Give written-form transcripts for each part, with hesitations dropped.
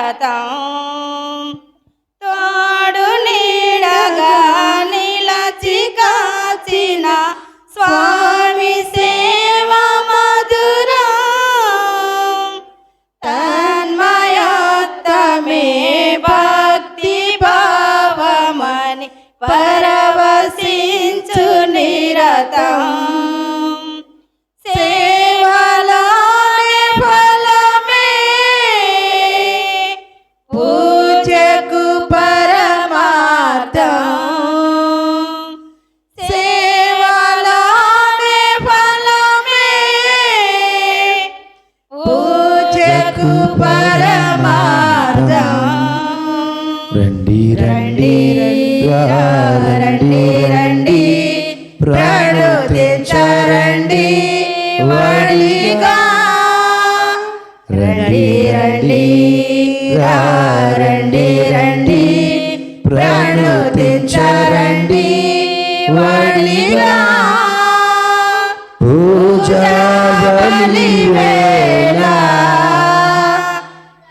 నిరతం తోడు నీడగా నిలచి కాచిన స్వామి సేవ మధురం తన్మయోత్తమే భక్తి భావమని పరవశించు నిరతం సేవలోనే ఫలమే పూజకు పరమార్థం సేవలోనే ఫలమే పూజకు పరమార్థం రండి రండి రండి రండి ప్రణుతించరండి వడిగా రండి రండి రండి రండి ప్రణుతించరండి వడిగా పూజా బలి వేళ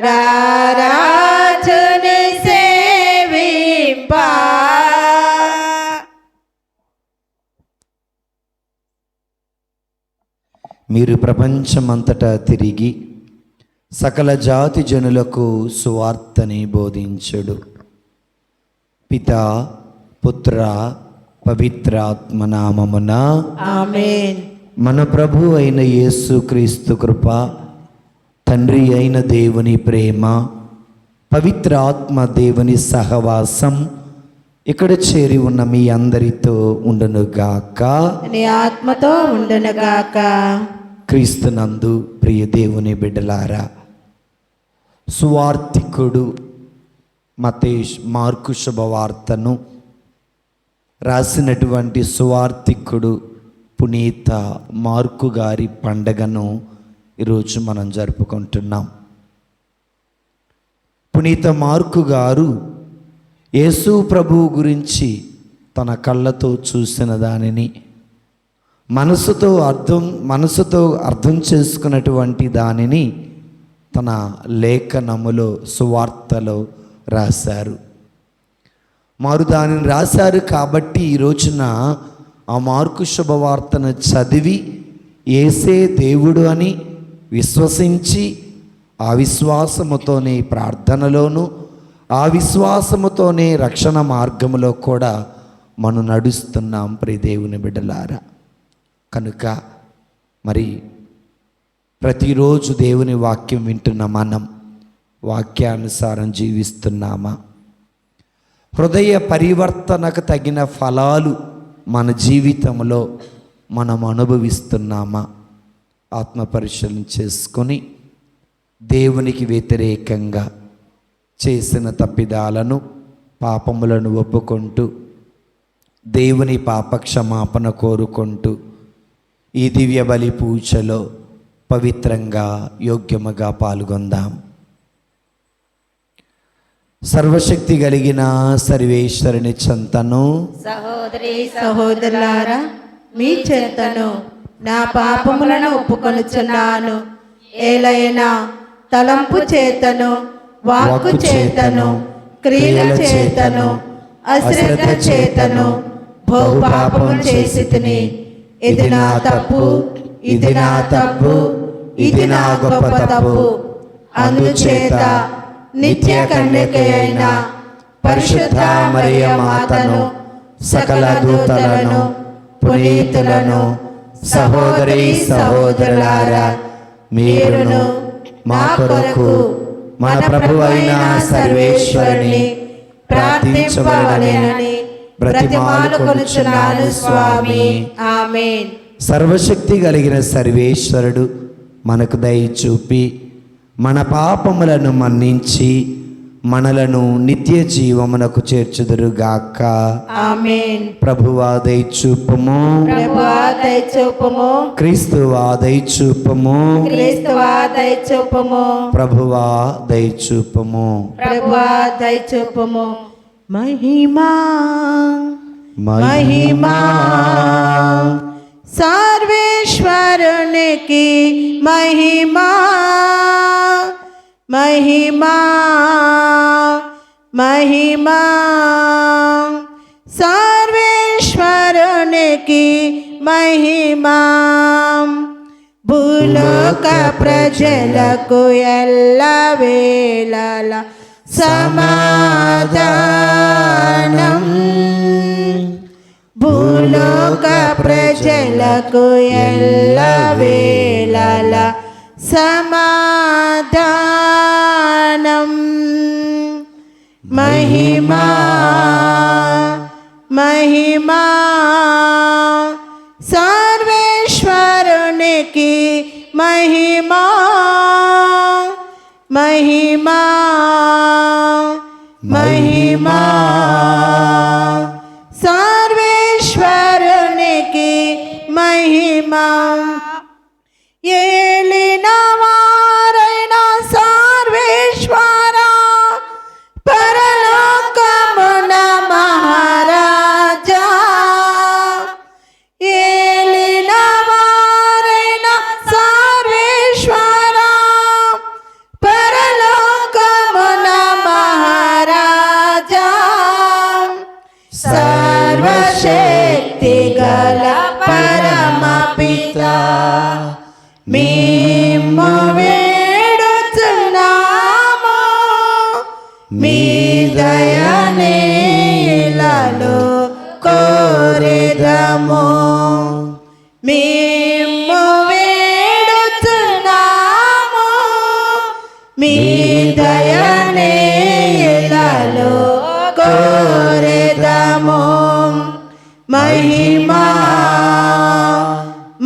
రారాజుని సేవింపా మీరు ప్రపంచమంతటా తిరిగి సకల జాతి జనులకు సువార్తని బోధించుడు. పితా పుత్ర పవిత్రాత్మ నామమున ఆమేన్. మన ప్రభు అయిన యేసుక్రీస్తు కృప, తండ్రి అయిన దేవుని ప్రేమ, పవిత్రాత్మ దేవుని సహవాసం ఇక్కడ చేరి ఉన్న మీ అందరితో ఉండునుగాక. నీ ఆత్మతో ఉండునుగాక. క్రీస్తునందు ప్రియ దేవుని బిడ్డలారా, సువార్తికుడు మార్కు శుభవార్తను రాసినటువంటి సువార్తికుడు పునీత మార్కు గారి పండగను ఈరోజు మనం జరుపుకుంటున్నాం. పునీత మార్కు గారు యేసు ప్రభువు గురించి తన కళ్ళతో చూసిన దానిని మనసుతో అర్థం చేసుకున్నటువంటి దానిని తన లేఖనములో సువార్తలో రాశారు. వారు దానిని రాశారు కాబట్టి ఈ రోజున ఆ మార్కు శుభవార్తను చదివి యేసే దేవుడు అని విశ్వసించి ఆ విశ్వాసముతోనే ప్రార్థనలోను ఆ విశ్వాసముతోనే రక్షణ మార్గములో కూడా మనం నడుస్తున్నాం ప్రియ దేవుని బిడ్డలారా. కనుక మరి ప్రతిరోజు దేవుని వాక్యం వింటున్న మనం వాక్యానుసారం జీవిస్తున్నామా? హృదయ పరివర్తనకు తగిన ఫలాలు మన జీవితంలో మనం అనుభవిస్తున్నామా? ఆత్మపరిశీలన చేసుకొని దేవునికి వ్యతిరేకంగా చేసిన తప్పిదాలను పాపములను ఒప్పుకుంటూ దేవుని పాపక్షమాపణ కోరుకుంటూ ఈ దివ్య బలి పూజలో పవిత్రంగా యోగ్యముగా పాల్గొందాం. సర్వశక్తి కలిగిన సర్వేశ్వరుని చెంతను సహోదరి సహోదరులారా, మీ చెంతను నా పాపములను ఒప్పుకొనుచున్నాను. ఏలైనా తలంపు చేతను, వాక్కు చేతను, క్రియల చేతను, అశ్రద్ధ చేతను బహు పాపము చేసితిని. ఇది నా తప్పు, ఇది నా తప్పు, ఇది నా గొప్ప తప్పు. అందుచేత నిత్య కన్యక అయిన పరిశుద్ధ మరియ మాతను, సకల దూతలను, పునీతులను, సహోదరి సహోదరులారా, మీరును మా కొరకు మన ప్రభు అయిన సర్వేశ్వరుని ప్రార్థించవలెనని బ్రతిమాలుకొనుచున్నాను స్వామి. ఆమేన్. సర్వశక్తి కలిగిన సర్వేశ్వరుడు మనకు దయ చూపి మన పాపములను మన్నించి మనలను నిత్య జీవమునకు చేర్చుదురుగాక. ఆమేన్. ప్రభువా దయ చూపుము, ప్రభువా దయ చూపుము, క్రీస్తువా దయ చూపుము, క్రీస్తువా దయ చూపుము, ప్రభువా దయ చూపుము, ప్రభువా దయ చూపుము. మహిమా మహిమా సర్వేశ్వరునికి మహిమా మహిమా మహిమా సర్వేశ్వరునికి మహిమా భూలోక ప్రజలకు ఎల్లవేళల సమాధానం భూలోక ప్రజలకు ఎల్లవేళల సమాధానం మహిమా మహిమా సర్వేశ్వరునికి మహిమా మహిమా మహిమా సర్వేశ్వరునికి మహిమా ఏలిన వారైన సర్వేశ్వర పరలోకమున మహారాజా ఏలిన వారైన సర్వేశ్వర పరలోకమున మహారాజా సర్వశక్తి గల పరమపిత మేము వేడుచున్నాము మీ దయనేలలో కోరెదము మేము వేడుచున్నాము మీ దయనేలలో కోరెదము మహిమా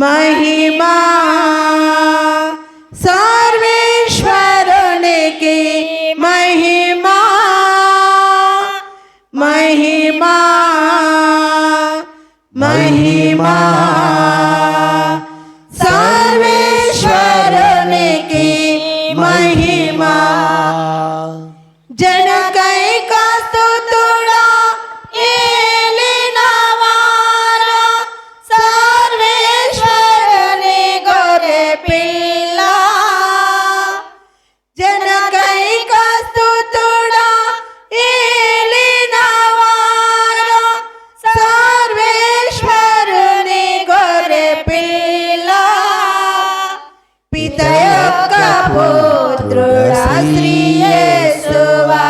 మహిమా సర్వేశ్వరునికి మహిమా మహిమా మహిమా సర్వేశ్వరునికి మహిమా జనకైక స్తుతుడా ఏలినవారా సర్వేశ్వరుని గొర్రె పిల్ల జనకైక స్తుతుడా ఏలినవారా సర్వేశ్వరుని గొర్రె పిల్ల పిత యొక్క పుత్రుడా శ్రీ యేసువా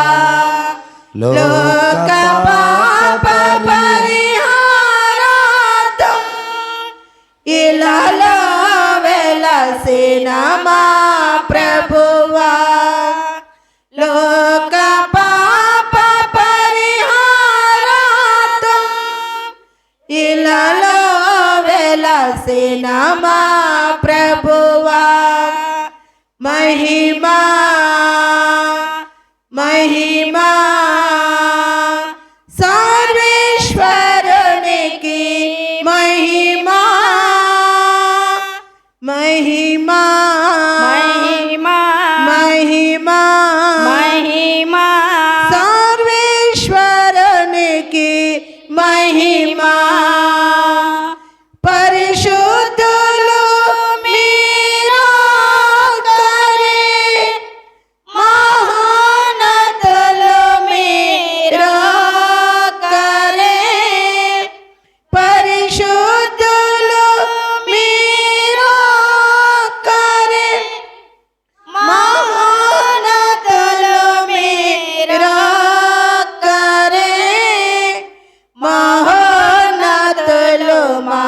లోక పాప పరిహారార్థం ఇలాలో వెలసిన మా ప్రభువా లోక పాప పరిహారార్థం ఇలాలో వెలసిన మా ప్రభువా మహిమా మహిమా సర్వేశ్వరునికి మహిమా మహిమా మహిమా మహిమా మహిమా సర్వేశ్వరునికి మహిమా పరిశుద్ధులు మీరొక్కరే మహోన్నతులు మీరొక్కరే పరిశుద్ధులు మీరొక్కరే మహోన్నతులు మీరొక్కరే మహోన్నతులు మా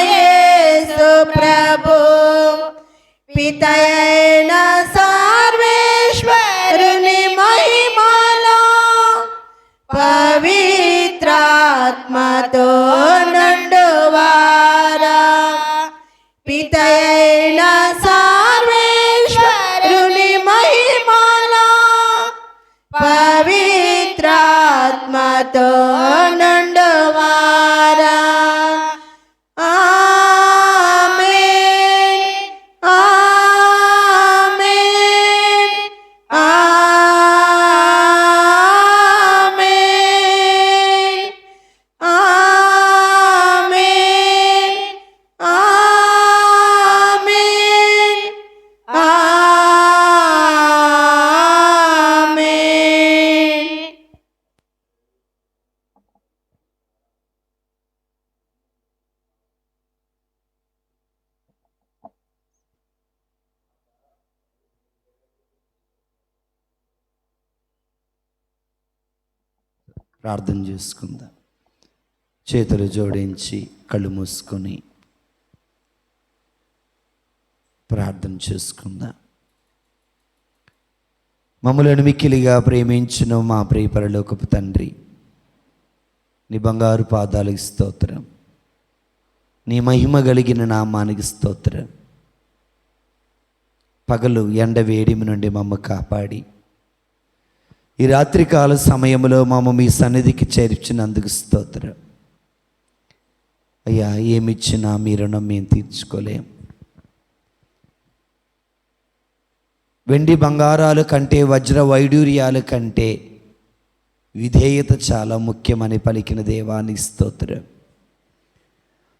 యేసు ప్రభు పితయైన సర్వేశ్వరుని మహిమలో పవిత్రాత్మతో నుండువారా పితయైన సర్వేశ్వరుని మహిమలో పవిత్రాత్మతో నుండువారా ఆమేన్ ఆమేన్ ఆమేన్ ఆమేన్ ఆమేన్ ఆమేన్ ప్రార్థన చేసుకుందాం. చేతులు జోడించి కళ్ళు మూసుకొని ప్రార్థన చేసుకుందాం. మమ్మలను మిక్కిలిగా ప్రేమించిన మా ప్రియ పరలోకపు తండ్రి, నీ బంగారు పాదాలకు స్తోత్రం, నీ మహిమ కలిగిన నామానికి స్తోత్రం. పగలు ఎండ వేడిమి నుండి మమ్మ కాపాడి ఈ రాత్రికాల సమయంలో మమ్మ మీ సన్నిధికి చేర్చినందుకు స్తోత్రం. అయ్యా, ఏమిచ్చినా మీ రుణం మేము తీర్చుకోలేం. వెండి బంగారాల కంటే, వజ్ర వైడూర్యాల కంటే విధేయత చాలా ముఖ్యమని పలికిన దేవానికి స్తోత్రం.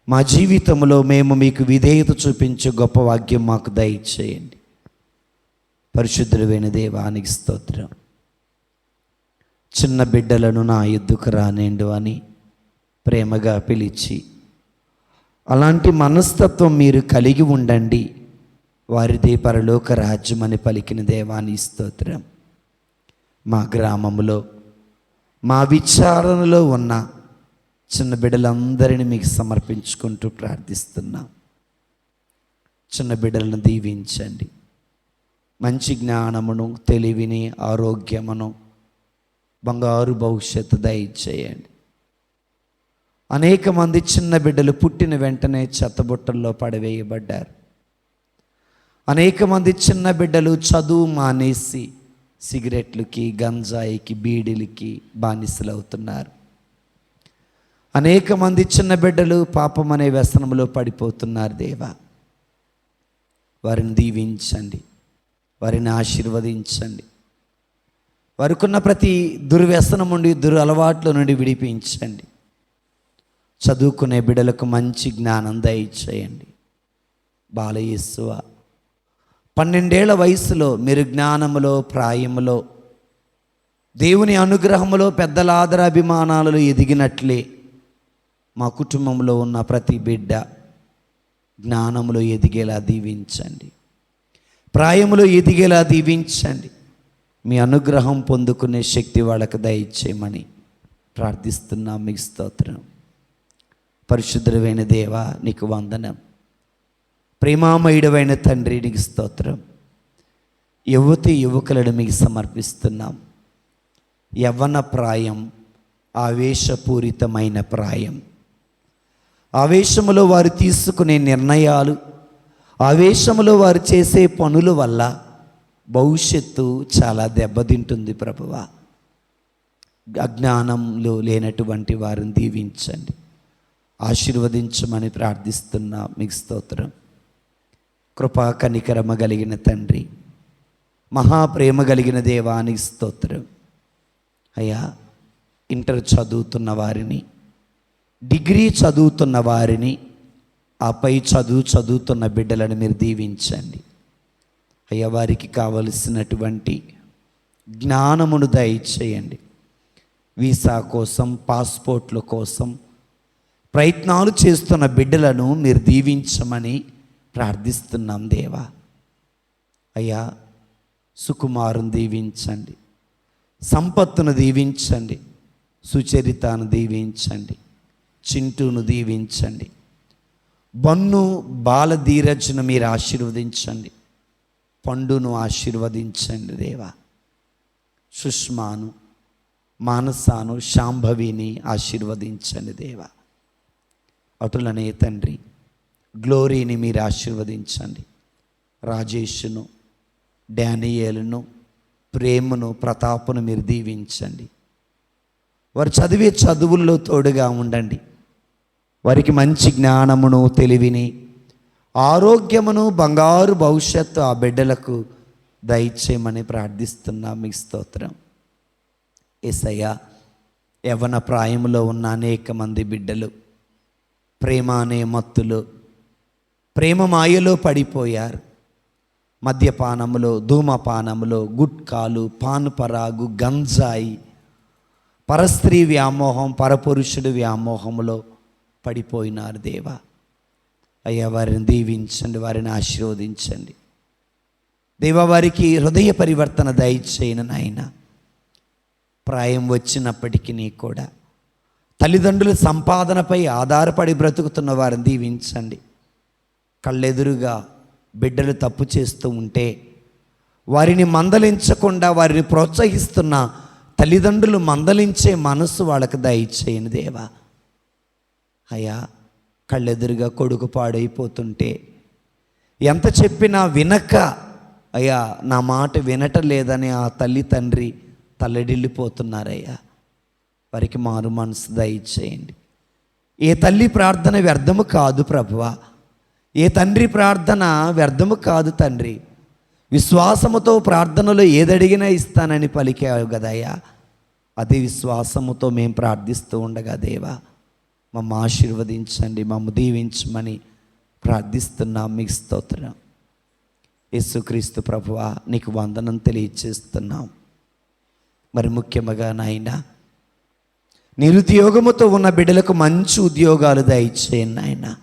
మా జీవితంలో మేము మీకు విధేయత చూపించే గొప్ప వాక్యం మాకు దయచేయండి. పరిశుద్ధుడైన దేవానికి స్తోత్రం. చిన్న బిడ్డలను నా ఎద్దుకు రానేండు అని ప్రేమగా పిలిచి, అలాంటి మనస్తత్వం మీరు కలిగి ఉండండి, వారిదే పరలోక రాజ్యం అని పలికిన దేవానికి స్తోత్రం. మా గ్రామంలో, మా విచారణలో ఉన్న చిన్న బిడ్డలందరినీ మీకు సమర్పించుకుంటూ ప్రార్థిస్తున్నాం. చిన్న బిడ్డలను దీవించండి. మంచి జ్ఞానమును, తెలివిని, ఆరోగ్యమును, బంగారు భవిష్యత్తు దయచేయండి. అనేక మంది చిన్న బిడ్డలు పుట్టిన వెంటనే చెత్తబుట్టల్లో పడవేయబడ్డారు. అనేక మంది చిన్న బిడ్డలు చదువు మానేసి సిగరెట్లకి, గంజాయికి, బీడీలకి బానిసలవుతున్నారు. అనేక మంది చిన్న బిడ్డలు పాపం అనే వ్యసనంలో పడిపోతున్నారు. దేవా, వారిని దీవించండి, వారిని ఆశీర్వదించండి. వారికున్న ప్రతి దుర్వ్యసనం నుండి, దురలవాట్ల నుండి విడిపించండి. చదువుకునే బిడ్డలకు మంచి జ్ఞానం దయచేయండి. బాలయేసువ, 12 ఏళ్ల వయసులో మీరు జ్ఞానములో, ప్రాయములో, దేవుని అనుగ్రహములో, పెద్దల ఆదరాభిమానాలలో ఎదిగినట్లే మా కుటుంబంలో ఉన్న ప్రతి బిడ్డ జ్ఞానములో ఎదిగేలా దీవించండి, ప్రాయములో ఎదిగేలా దీవించండి. మీ అనుగ్రహం పొందుకునే శక్తి వాళ్ళకు దయచేయమని ప్రార్థిస్తున్నాం. మీకు స్తోత్రం. పరిశుద్ధుడైన దేవా, నీకు వందనం. ప్రేమామయుడైన తండ్రి, నీకు స్తోత్రం. యువతి యువకులను మీకు సమర్పిస్తున్నాం. యవ్వన ప్రాయం ఆవేశపూరితమైన ప్రాయం. ఆవేశములో వారు తీసుకునే నిర్ణయాలు, ఆవేశములో వారు చేసే పనుల వల్ల భవిష్యత్తు చాలా దెబ్బతింటుంది ప్రభువా. అజ్ఞానంలో లేనటువంటి వారిని దీవించండి, ఆశీర్వదించమని ప్రార్థిస్తున్నా. మీకు స్తోత్రం. కృపా కనికరమ కలిగిన తండ్రి, మహాప్రేమ కలిగిన దేవానికి స్తోత్రం. అయ్యా, ఇంటర్ చదువుతున్న వారిని, డిగ్రీ చదువుతున్న వారిని, ఆపై చదువుతున్న బిడ్డలను మీరు దీవించండి. అయ్యా, వారికి కావలసినటువంటి జ్ఞానమును దయచేయండి. వీసా కోసం, పాస్పోర్ట్ల కోసం ప్రయత్నాలు చేస్తున్న బిడ్డలను మీరు దీవించమని ప్రార్థిస్తున్నాం దేవా. అయ్యా, సుకుమారుని దీవించండి, సంపత్తును దీవించండి, సుచరితను దీవించండి, చింటూను దీవించండి, బన్ను బాలధీరజ్ను మీరు ఆశీర్వదించండి, పండును ఆశీర్వదించండి దేవా. సుష్మాను, మానసాను, శాంభవిని ఆశీర్వదించండి దేవా. అటులనే తండ్రి, గ్లోరీని మీరు ఆశీర్వదించండి. రాజేష్ను, డానియేలును, ప్రేమను, ప్రతాపును మీరు దీవించండి. వారు చదివే చదువుల్లో తోడుగా ఉండండి. వారికి మంచి జ్ఞానమును, తెలివిని, ఆరోగ్యమును, బంగారు భవిష్యత్తు ఆ బిడ్డలకు దయచేయమని ప్రార్థిస్తున్నాం. మీకు స్తోత్రం. యేసయ్యా, యవ్వన ప్రాయంలో ఉన్న అనేక మంది బిడ్డలు ప్రేమ అనే మత్తులో, ప్రేమ మాయలో పడిపోయారు. మద్యపానములో, ధూమపానములో, గుట్కాలు, పానుపరాగు, గంజాయి, పరస్త్రీ వ్యామోహం, పరపురుషుడు వ్యామోహములో పడిపోయినారు దేవా. అయ్యా, వారిని దీవించండి, వారిని ఆశీర్వదించండి దేవా. వారికి హృదయ పరివర్తన దయచేయను నాయన. ప్రాయం వచ్చినప్పటికీ కూడా తల్లిదండ్రుల సంపాదనపై ఆధారపడి బ్రతుకుతున్న వారిని దీవించండి. కళ్ళెదురుగా బిడ్డలు తప్పు చేస్తూ ఉంటే వారిని మందలించకుండా వారిని ప్రోత్సహిస్తున్న తల్లిదండ్రులు మందలించే మనసు వాళ్ళకి దయచేయని దేవా. అయ్యా, కళ్ళెదురుగా కొడుకు పాడైపోతుంటే ఎంత చెప్పినా వినక, అయ్యా నా మాట వినటం లేదని ఆ తల్లి తండ్రి తల్లడిల్లిపోతున్నారయ్యా. వారికి మారు మనసు దయచేయండి. ఏ తల్లి ప్రార్థన వ్యర్థము కాదు ప్రభువా, ఏ తండ్రి ప్రార్థన వ్యర్థము కాదు తండ్రి. విశ్వాసముతో ప్రార్థనలో ఏదడిగినా ఇస్తానని పలికావు కదయ్యా. అదే విశ్వాసముతో మేము ప్రార్థిస్తూ ఉండగా దేవా మమ్మ ఆశీర్వదించండి, మమ్మ దీవించమని ప్రార్థిస్తున్నాం. మీకు స్తోత్రం. యేసుక్రీస్తు ప్రభువా నీకు వందనం తెలియచేస్తున్నాం. మరి ముఖ్యంగా నాయనా, నిరుద్యోగముతో ఉన్న బిడ్డలకు మంచి ఉద్యోగాలు దయచేయండి నాయన.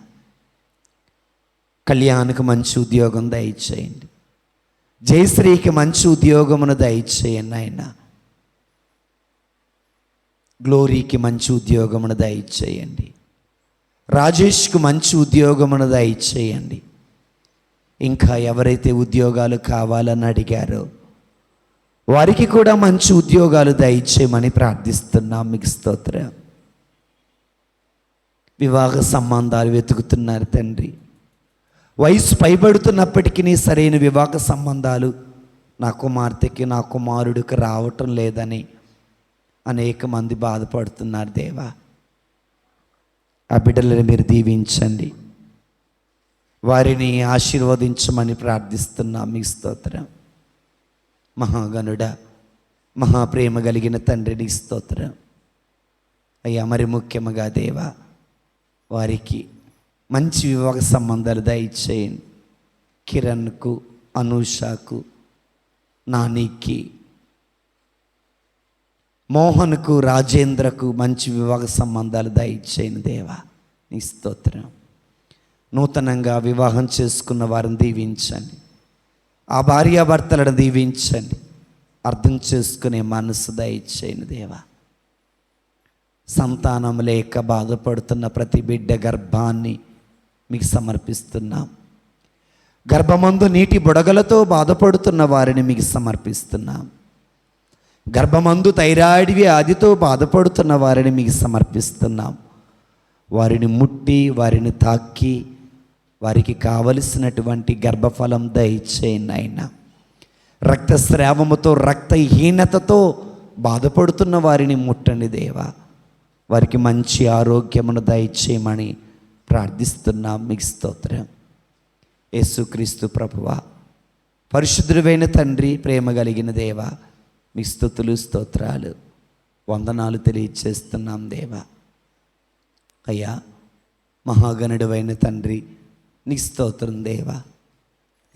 కళ్యాణ్కి మంచి ఉద్యోగం దయచేయండి. జయశ్రీకి మంచి ఉద్యోగమును దయచేయండి నాయన. గ్లోరీకి మంచి ఉద్యోగమును దయచేయండి. రాజేష్కు మంచి ఉద్యోగమును దయచేయండి. ఇంకా ఎవరైతే ఉద్యోగాలు కావాలని అడిగారో వారికి కూడా మంచి ఉద్యోగాలు దయచేయమని ప్రార్థిస్తున్నాం. మీకు స్తోత్రం. వివాహ సంబంధాలు వెతుకుతున్నారు తండ్రి. వయసు పైబడుతున్నప్పటికీ సరైన వివాహ సంబంధాలు నా కుమార్తెకి నా కుమారుడికి రావటం లేదని అనేక మంది బాధపడుతున్నారు దేవా. ఆ బిడ్డలను మీరు దీవించండి, వారిని ఆశీర్వదించమని ప్రార్థిస్తున్నాం. మీ స్తోత్రం. మహాగణుడ, మహాప్రేమ కలిగిన తండ్రిని స్తోత్రం అయ్యా. మరి ముఖ్యంగా దేవా వారికి మంచి వివాహ సంబంధాలు దయచేయండి. కిరణ్కు, అనూషకు, నానికి, మోహన్కు, రాజేంద్రకు మంచి వివాహ సంబంధాలు దయచేయండి దేవా. నీ స్తోత్రం. నూతనంగా వివాహం చేసుకున్న వారిని దీవించండి. ఆ భార్యాభర్తలను దీవించండి. అర్థం చేసుకునే మనసు దయచేయండి దేవా. సంతానం లేక బాధపడుతున్న ప్రతి బిడ్డ గర్భాన్ని మీకు సమర్పిస్తున్నాం. గర్భమందు నీటి బుడగలతో బాధపడుతున్న వారిని మీకు సమర్పిస్తున్నాం. గర్భమందు థైరాయిడ్ వ్యాధితో బాధపడుతున్న వారిని మీకు సమర్పిస్తున్నాం. వారిని ముట్టి, వారిని తాకి, వారికి కావలసినటువంటి గర్భఫలం దయచేయండి ఆయన. రక్తస్రావముతో, రక్తహీనతతో బాధపడుతున్న వారిని ముట్టండి దేవా. వారికి మంచి ఆరోగ్యమును దయచేయమని ప్రార్థిస్తున్నాం. మీకు స్తోత్రం. యేసుక్రీస్తు ప్రభువా, పరిశుద్ధుడైన తండ్రి, ప్రేమ కలిగిన దేవా, మీ స్తుతులు, స్తోత్రాలు, వందనాలు తెలియచేస్తున్నాం దేవా. అయ్యా, మహాగణుడైన తండ్రి, నీ స్తోత్రం దేవా.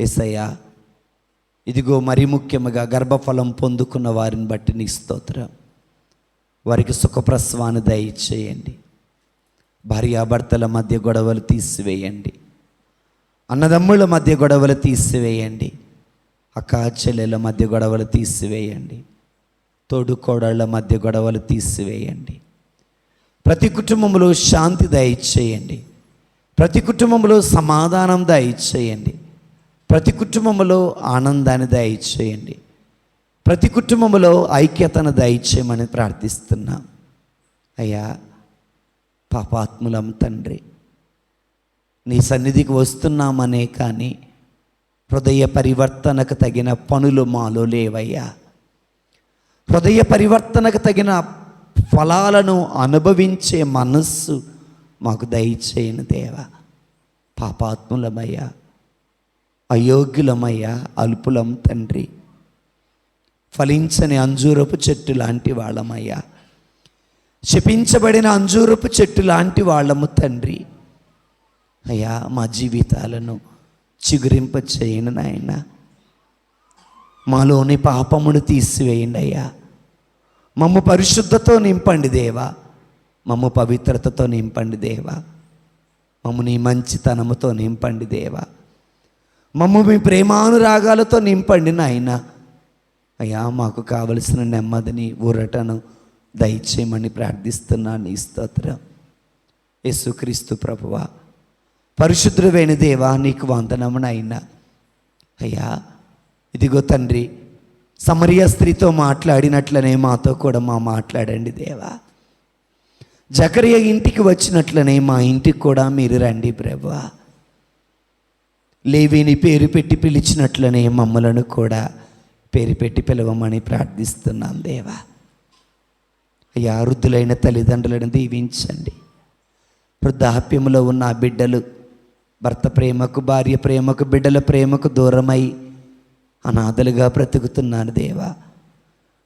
యేసయ్యా, ఇదిగో మరి ముఖ్యంగా గర్భఫలం పొందుకున్న వారిని బట్టి నీ స్తోత్రం. వారికి సుఖప్రసవాన్ని దయచేయండి. భార్యాభర్తల మధ్య గొడవలు తీసివేయండి. అన్నదమ్ముల మధ్య గొడవలు తీసివేయండి. అక్కా చెల్లెల మధ్య గొడవలు తీసివేయండి. తోడుకోడళ్ళ మధ్య గొడవలు తీసివేయండి. ప్రతి కుటుంబంలో శాంతి దయచేయండి. ప్రతి కుటుంబంలో సమాధానం దయచేయండి. ప్రతి కుటుంబంలో ఆనందాన్ని దయచేయండి. ప్రతి కుటుంబంలో ఐక్యతను దయచేయమని ప్రార్థిస్తున్నాం. అయ్యా, పాపాత్ములం తండ్రి, నీ సన్నిధికి వస్తున్నామనే కానీ హృదయ పరివర్తనకు తగిన పనులు మాలో లేవయ్యా. హృదయ పరివర్తనకు తగిన ఫలాలను అనుభవించే మనస్సు మాకు దయచేయను దేవా. పాపాత్ములమయ్యా, అయోగ్యులమయ్యా, అల్పులం తండ్రి. ఫలించని అంజూరపు చెట్టు లాంటి వాళ్ళమయ్యా. శపించబడిన అంజూరపు చెట్టు లాంటి వాళ్ళము తండ్రి. అయ్యా, మా జీవితాలను చిగురింప చేయను నాయన. మాలోని పాపమును తీసివేయండి అయ్యా. మమ్ము పరిశుద్ధతో నింపండి దేవా. మమ్ము పవిత్రతతో నింపండి దేవా. మమ్ము నీ మంచితనముతో నింపండి దేవా. మమ్ము మీ ప్రేమానురాగాలతో నింపండి నాయన. అయ్యా మాకు కావలసిన నెమ్మదిని ఊరటను దయచేయమని ప్రార్థిస్తున్నాను. నీ స్తోత్రం. యేసుక్రీస్తు ప్రభువా, పరిశుద్ధుడైన దేవా, నీకు వందనమునైనా. అయ్యా ఇదిగో తండ్రి, సమరయ స్త్రీతో మాట్లాడినట్లనే మాతో కూడా మాట్లాడండి దేవా. జకరియా ఇంటికి వచ్చినట్లనే మా ఇంటికి కూడా మీరు రండి ప్రభువా. లేవీని పేరు పెట్టి పిలిచినట్లనే మమ్మలను కూడా పేరు పెట్టి పిలవమని ప్రార్థిస్తున్నాం దేవా. అయ్యా వృద్ధులైన తల్లిదండ్రులను దీవించండి. వృద్ధాప్యములో ఉన్న ఆ బిడ్డలు భర్త ప్రేమకు, భార్య ప్రేమకు, బిడ్డల ప్రేమకు దూరమై అనాథలుగా బ్రతుకుతున్నాను దేవా.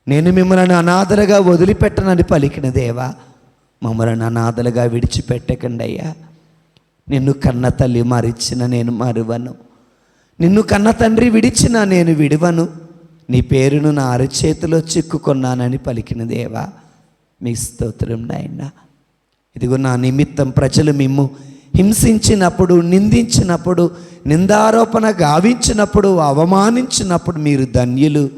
నేను మిమ్మల్ని అనాథలుగా వదిలిపెట్టనని పలికిన దేవా, మమ్మల్ని అనాథలుగా విడిచిపెట్టకండి అయ్యా. నిన్ను కన్న తల్లి మరిచిన నేను మరువను, నిన్ను కన్న తండ్రి విడిచిన నేను విడువను, నీ పేరును నా అరచేతిలో చిక్కుకొన్నానని పలికిన దేవా, మీ స్తోత్రం నాయన. ఇదిగో నా నిమిత్తం ప్రజలు మిమ్ము హింసించినప్పుడు, నిందించినప్పుడు, నిందారోపణ గావించినప్పుడు, అవమానించినప్పుడు మీరు ధన్యులు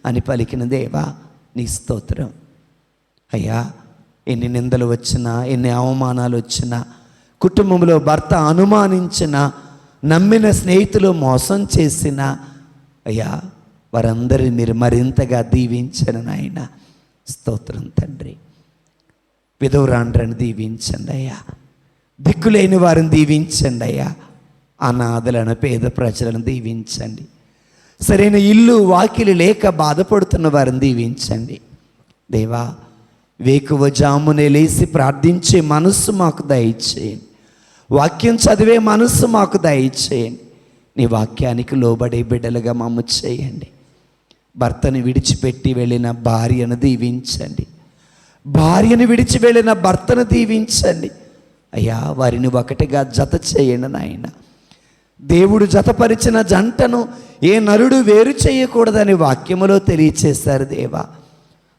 అని పలికిన దేవా, నీ స్తోత్రం. అయ్యా ఎన్ని నిందలు వచ్చినా, ఎన్ని అవమానాలు వచ్చినా, కుటుంబంలో భర్త అనుమానించిన, నమ్మిన స్నేహితులు మోసం చేసిన, అయ్యా వారందరినీ మీరు మరింతగా దీవించను నాయన. స్తోత్రం తండ్రి. విధవరాండ్రని దీవించండి అయ్యా. దిక్కులేని వారిని దీవించండి అయ్యా. అనాథలను, పేద ప్రజలను దీవించండి. సరైన ఇల్లు వాకిలి లేక బాధపడుతున్న వారిని దీవించండి దేవా. వేకువ జామునే లేచి ప్రార్థించే మనస్సు మాకు దయచేయండి. వాక్యం చదివే మనస్సు మాకు దయచేయండి. నీ వాక్యానికి లోబడే బిడ్డలుగా మమ్ము చేయండి. భర్తను విడిచిపెట్టి వెళ్ళిన భార్యను దీవించండి. భార్యను విడిచి వెళ్ళిన భర్తను దీవించండి అయ్యా. వారిని ఒకటిగా జత చేయండి నాయన. దేవుడు జతపరిచిన జంటను ఏ నరుడు వేరు చేయకూడదని వాక్యములో తెలియచేశారు దేవా.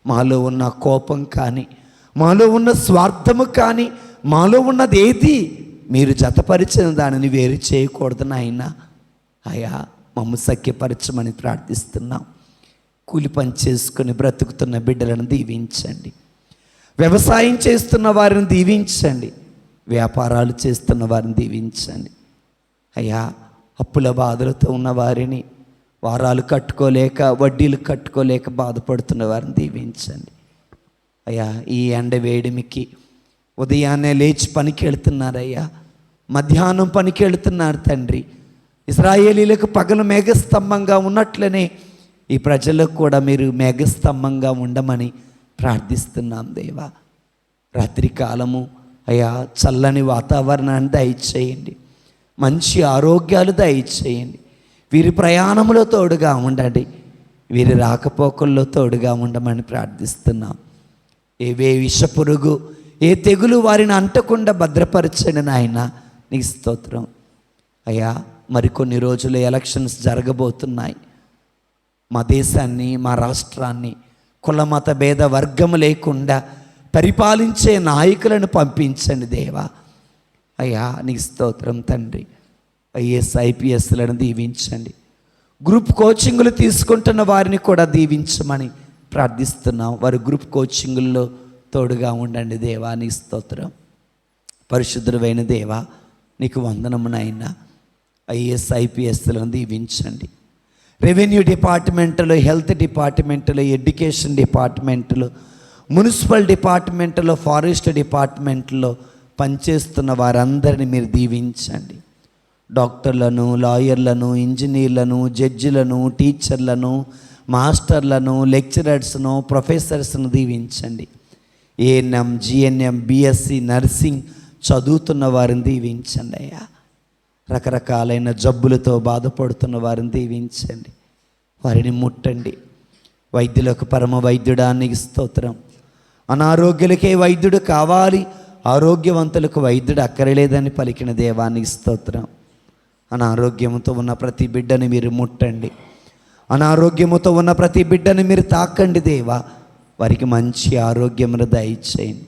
మాలో ఉన్న కోపం కానీ, మాలో ఉన్న స్వార్థము కానీ, మాలో ఉన్నది ఏది మీరు జతపరిచిన దానిని వేరు చేయకూడదు నాయన. అయ్యా మమ్ము సఖ్యపరచమని ప్రార్థిస్తున్నాం. కూలి పని చేసుకుని బ్రతుకుతున్న బిడ్డలను దీవించండి. వ్యవసాయం చేస్తున్న వారిని దీవించండి. వ్యాపారాలు చేస్తున్న వారిని దీవించండి అయ్యా. అప్పుల బాధలతో ఉన్న వారిని, వారాలు కట్టుకోలేక, వడ్డీలు కట్టుకోలేక బాధపడుతున్న వారిని దీవించండి అయ్యా. ఈ ఎండ వేడిమికి ఉదయాన్నే లేచి పనికి వెళుతున్నారయ్యా, మధ్యాహ్నం పనికి వెళుతున్నారు తండ్రి. ఇశ్రాయేలీలకు పగలు మేఘస్తంభంగా ఉన్నట్లనే ఈ ప్రజలకు కూడా మీరు మేఘస్తంభంగా ఉండమని ప్రార్థిస్తున్నాం దేవా. రాత్రి కాలము అయ్యా చల్లని వాతావరణాన్ని దయచేయండి. మంచి ఆరోగ్యాలు దయచేయండి. వీరి ప్రయాణంలో తోడుగా ఉండండి. వీరి రాకపోకల్లో తోడుగా ఉండమని ప్రార్థిస్తున్నాం. ఏవే విషపురుగు, ఏ తెగులు వారిని అంటకుండా భద్రపరచండి నాయన. నీ స్తోత్రం అయ్యా. మరికొన్ని రోజులు ఎలక్షన్స్ జరగబోతున్నాయి. మా దేశాన్ని, మా రాష్ట్రాన్ని కులమత భేద వర్గము లేకుండా పరిపాలించే నాయకులను పంపించండి దేవా. అయ్యా నీ స్తోత్రం తండ్రి. ఐఏఎస్, ఐపీఎస్లను దీవించండి. గ్రూప్ కోచింగులు తీసుకుంటున్న వారిని కూడా దీవించమని ప్రార్థిస్తున్నాం. వారి గ్రూప్ కోచింగుల్లో తోడుగా ఉండండి దేవా. నీ స్తోత్రం. పరిశుద్ధుడైన దేవా నీకు వందనమునైనా. ఐఏఎస్, ఐపీఎస్లను దీవించండి. రెవెన్యూ డిపార్ట్మెంట్లో, హెల్త్ డిపార్ట్మెంట్లో, ఎడ్యుకేషన్ డిపార్ట్మెంట్లో, మున్సిపల్ డిపార్ట్మెంట్లో, ఫారెస్ట్ డిపార్ట్మెంట్లో పనిచేస్తున్న వారందరినీ మీరు దీవించండి. డాక్టర్లను, లాయర్లను, ఇంజనీర్లను, జడ్జిలను, టీచర్లను, మాస్టర్లను, లెక్చరర్స్ను, ప్రొఫెసర్స్ను దీవించండి. ఏఎన్ఎం, జిఎన్ఎం, బిఎస్సి, నర్సింగ్ చదువుతున్న వారిని దీవించండి అయ్యా. రకరకాలైన జబ్బులతో బాధపడుతున్న వారిని దీవించండి. వారిని ముట్టండి. వైద్యులకు పరమ వైద్యుడానికి స్తోత్రం. అనారోగ్యులకే వైద్యుడు కావాలి, ఆరోగ్యవంతులకు వైద్యుడు అక్కరలేదని పలికిన దేవానికి స్తోత్రం. అనారోగ్యంతో ఉన్న ప్రతి బిడ్డని మీరు ముట్టండి. అనారోగ్యముతో ఉన్న ప్రతి బిడ్డని మీరు తాకండి దేవా. వారికి మంచి ఆరోగ్యమును దయచేయండి.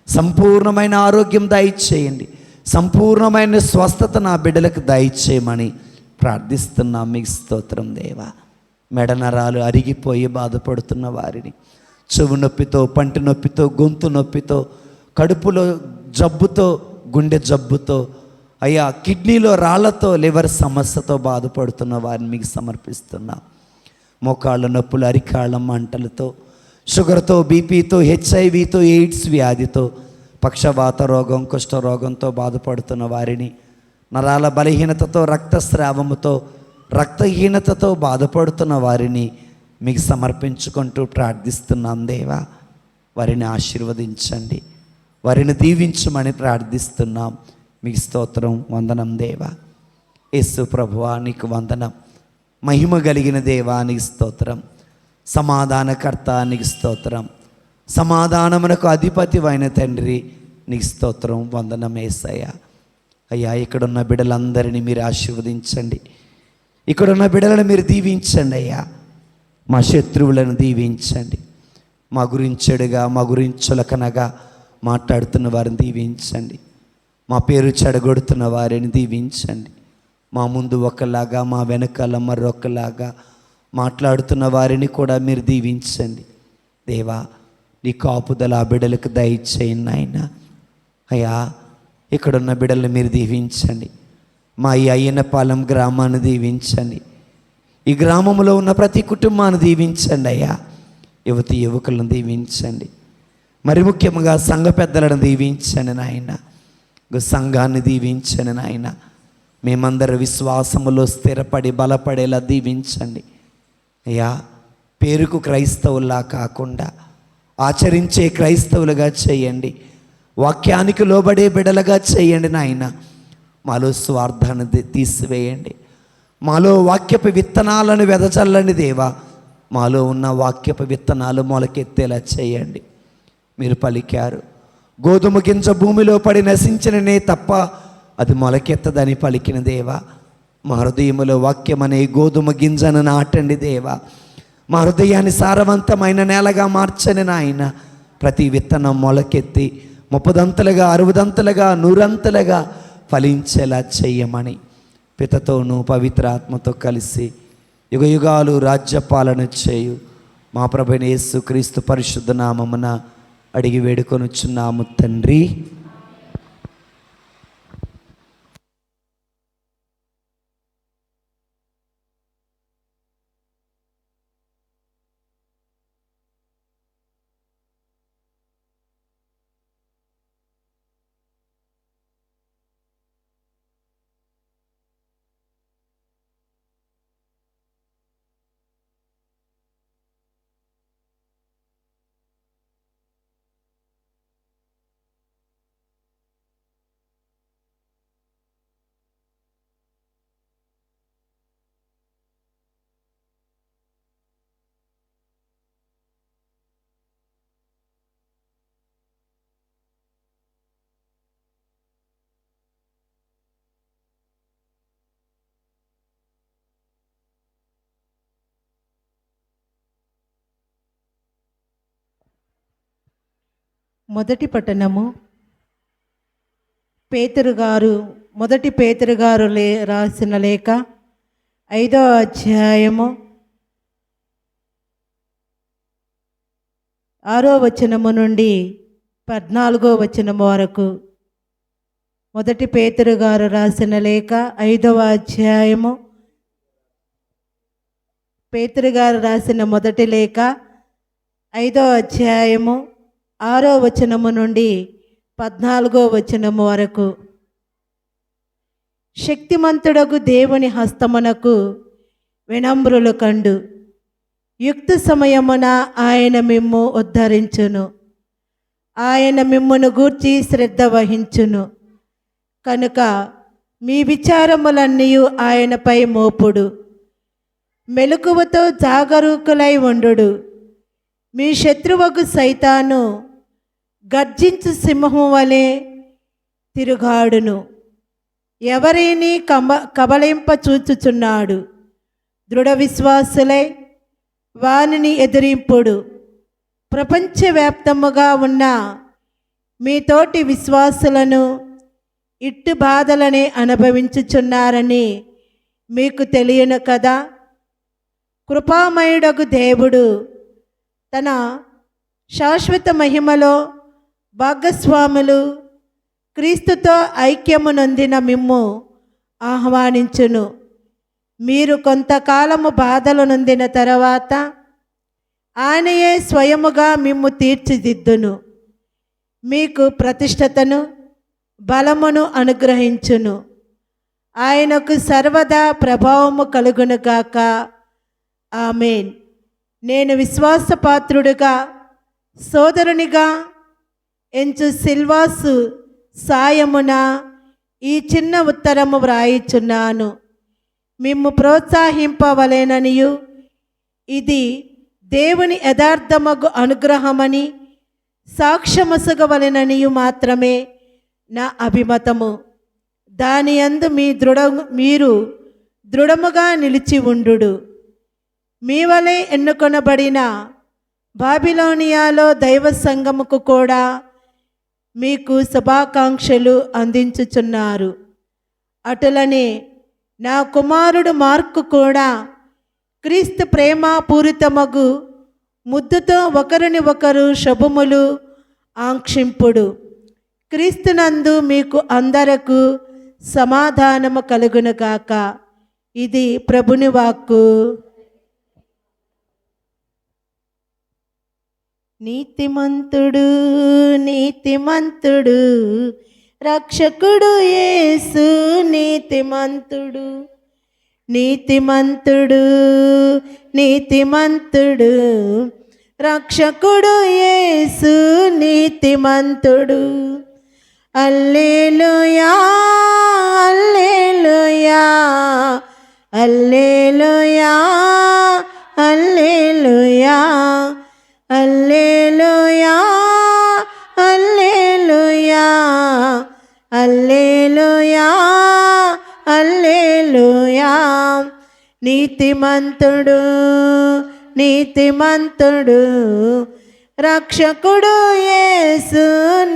సంపూర్ణమైన ఆరోగ్యం దయచేయండి. సంపూర్ణమైన స్వస్థత నా బిడ్డలకు దయచేయమని ప్రార్థిస్తున్నాం. మీకు స్తోత్రం దేవా. మెడ నరాలు అరిగిపోయి బాధపడుతున్న వారిని, చెవు నొప్పితో, పంటి నొప్పితో, గొంతు నొప్పితో, కడుపులో జబ్బుతో, గుండె జబ్బుతో, అయ్యా కిడ్నీలో రాళ్లతో, లివర్ సమస్యతో బాధపడుతున్న వారిని మీకు సమర్పిస్తున్నా. మోకాళ్ళ నొప్పులు, అరికాళ్ళ మంటలతో, షుగర్తో, బీపీతో, హెచ్ఐవితో, ఎయిడ్స్ వ్యాధితో, పక్షవాత రోగం, కుష్ఠరోగంతో బాధపడుతున్న వారిని, నరాల బలహీనతతో, రక్తస్రావముతో, రక్తహీనతతో బాధపడుతున్న వారిని మీకు సమర్పించుకుంటూ ప్రార్థిస్తున్నాం దేవా. వారిని ఆశీర్వదించండి, వారిని దీవించమని ప్రార్థిస్తున్నాం. మీకు స్తోత్రం, వందనం దేవా. యేసు ప్రభువా నీకు వందనం. మహిమ కలిగిన దేవా నీకు స్తోత్రం. సమాధానకర్త నీకు స్తోత్రం. సమాధానమునకు అధిపతివైన తండ్రి నీకు స్తోత్రం, వందనం యేసయ్యా. అయ్యా ఇక్కడున్న బిడ్డలందరినీ మీరు ఆశీర్వదించండి, ఇక్కడున్న బిడ్డలను మీరు దీవించండి అయ్యా. మా శత్రువులను దీవించండి, మా గురించెడుగా, మా గురించి చులకనగా మాట్లాడుతున్న వారిని దీవించండి, మా పేరు చెడగొడుతున్న వారిని దీవించండి. మా ముందు ఒకలాగా, మా వెనకాల మరొకలాగా మాట్లాడుతున్న వారిని కూడా మీరు దీవించండి దేవా. నీ కాపుదల ఆ బిడ్డలకు దయచేయండి నాయన. అయ్యా ఇక్కడున్న బిడ్డలను మీరు దీవించండి. మా ఈ అయ్యనపాలెం గ్రామాన్ని దీవించండి, ఈ గ్రామంలో ఉన్న ప్రతి కుటుంబాన్ని దీవించండి అయ్యా. యువతి యువకులను దీవించండి, మరి ముఖ్యంగా సంఘ పెద్దలను దీవించండి నాయన. సంఘాన్ని దీవించండి నాయన. మేమందరూ విశ్వాసములో స్థిరపడి బలపడేలా దీవించండి అయ్యా. పేరుకు క్రైస్తవుల్లా కాకుండా ఆచరించే క్రైస్తవులుగా చేయండి, వాక్యానికి లోబడే బిడలుగా చేయండి నాయన. మాలో స్వార్థాన్ని తీసివేయండి, మాలో వాక్యపు విత్తనాలను వెదజల్లండి దేవా. మాలో ఉన్న వాక్యపు విత్తనాలు మొలకెత్తేలా చేయండి. మీరు పలికారు, గోధుమ గింజ భూమిలో పడి నశించిననే తప్ప అది మొలకెత్తదని పలికిన దేవా. మా హృదయములో వాక్యం అనే గోధుమ గింజను నాటండి దేవా. మా హృదయాన్ని సారవంతమైన నేలగా మార్చని నాయన. ప్రతి విత్తనం మొలకెత్తి 30దంతలుగా, 60దంతలుగా, 100అంతలుగా ఫలించేలా చెయ్యమని పితతోనూ పవిత్ర ఆత్మతో కలిసి యుగయుగాలు రాజ్యపాలన చేయు మా ప్రభువైన యేసుక్రీస్తు పరిశుద్ధ నామమున అడిగి వేడుకొనుచున్నాము తండ్రి. మొదటి పట్టణము మొదటి పేతురు గారు రాసిన లేఖ 5వ అధ్యాయము 6వ వచనము నుండి 14వ వచనము వరకు. మొదటి పేతురు గారు రాసిన లేఖ 5వ అధ్యాయము, పేతురు గారు రాసిన మొదటి లేఖ 5వ అధ్యాయము 6వ వచనము నుండి 14వ వచనము వరకు. శక్తిమంతుడగు దేవుని హస్తమునకు వినమ్రులు కండు, యుక్త సమయమున ఆయన మిమ్ము ఉద్ధరించును. ఆయన మిమ్మును గూర్చి శ్రద్ధ వహించును కనుక మీ విచారములన్నీ ఆయనపై మోపుడు. మెలకువతో జాగరూకులై ఉండుడు. మీ శత్రువగు సైతాను గర్జించు సింహము వలె తిరుగాడును, ఎవరిని కబళింప చూచుచున్నాడు. దృఢ విశ్వాసులై వానిని ఎదిరింపుడు. ప్రపంచవ్యాప్తముగా ఉన్న మీ తోటి విశ్వాసులను ఇట్టు బాధలని అనుభవించుచున్నారని మీకు తెలియను కదా. కృపామయుడగు దేవుడు తన శాశ్వత మహిమలో భాగస్వాములు క్రీస్తుతో ఐక్యము నొందిన మిమ్ము ఆహ్వానించును. మీరు కొంతకాలము బాధలు నొందిన తర్వాత ఆయనయే స్వయముగా మిమ్ము తీర్చిదిద్దును, మీకు ప్రతిష్టతను బలమును అనుగ్రహించును. ఆయనకు సర్వదా ప్రభావము కలుగునుగాక. ఆమేన్. నేను విశ్వాసపాత్రుడుగా సోదరునిగా ఎంచు సిల్వాసు సాయమున ఈ చిన్న ఉత్తరము వ్రాయిచున్నాను. మిమ్ము ప్రోత్సహింపవలెననియు ఇది దేవుని యథార్థమగు అనుగ్రహమని సాక్ష్యమసగవలెననియు మాత్రమే నా అభిమతము. దాని యందు మీరు దృఢముగా నిలిచి ఉండుడు. మీ వలె ఎన్నుకొనబడిన బాబిలోనియాలో దైవ సంఘముకు కూడా మీకు శుభాకాంక్షలు అందించుచున్నారు. అటులనే నా కుమారుడు మార్కు కూడా క్రీస్తు ప్రేమపూరితమగు ముద్దుతో ఒకరిని ఒకరు శుభములు ఆంక్షింపుడు. క్రీస్తునందు మీకు అందరకు సమాధానము కలుగునుగాక. ఇది ప్రభుని వాక్కు. నీతిమంతుడు నీతిమంతుడు రక్షకుడు యేసు నీతిమంతుడు. నీతిమంతుడు నీతిమంతుడు రక్షకుడు యేసు నీతిమంతుడు. హల్లెలూయా హల్లెలూయా హల్లెలూయా హల్లెలూయా హల్లెలూయా హల్లెలూయా హల్లెలూయా హల్లెలూయా. నీతిమంతుడు నీతిమంతుడు రక్షకుడు యేసు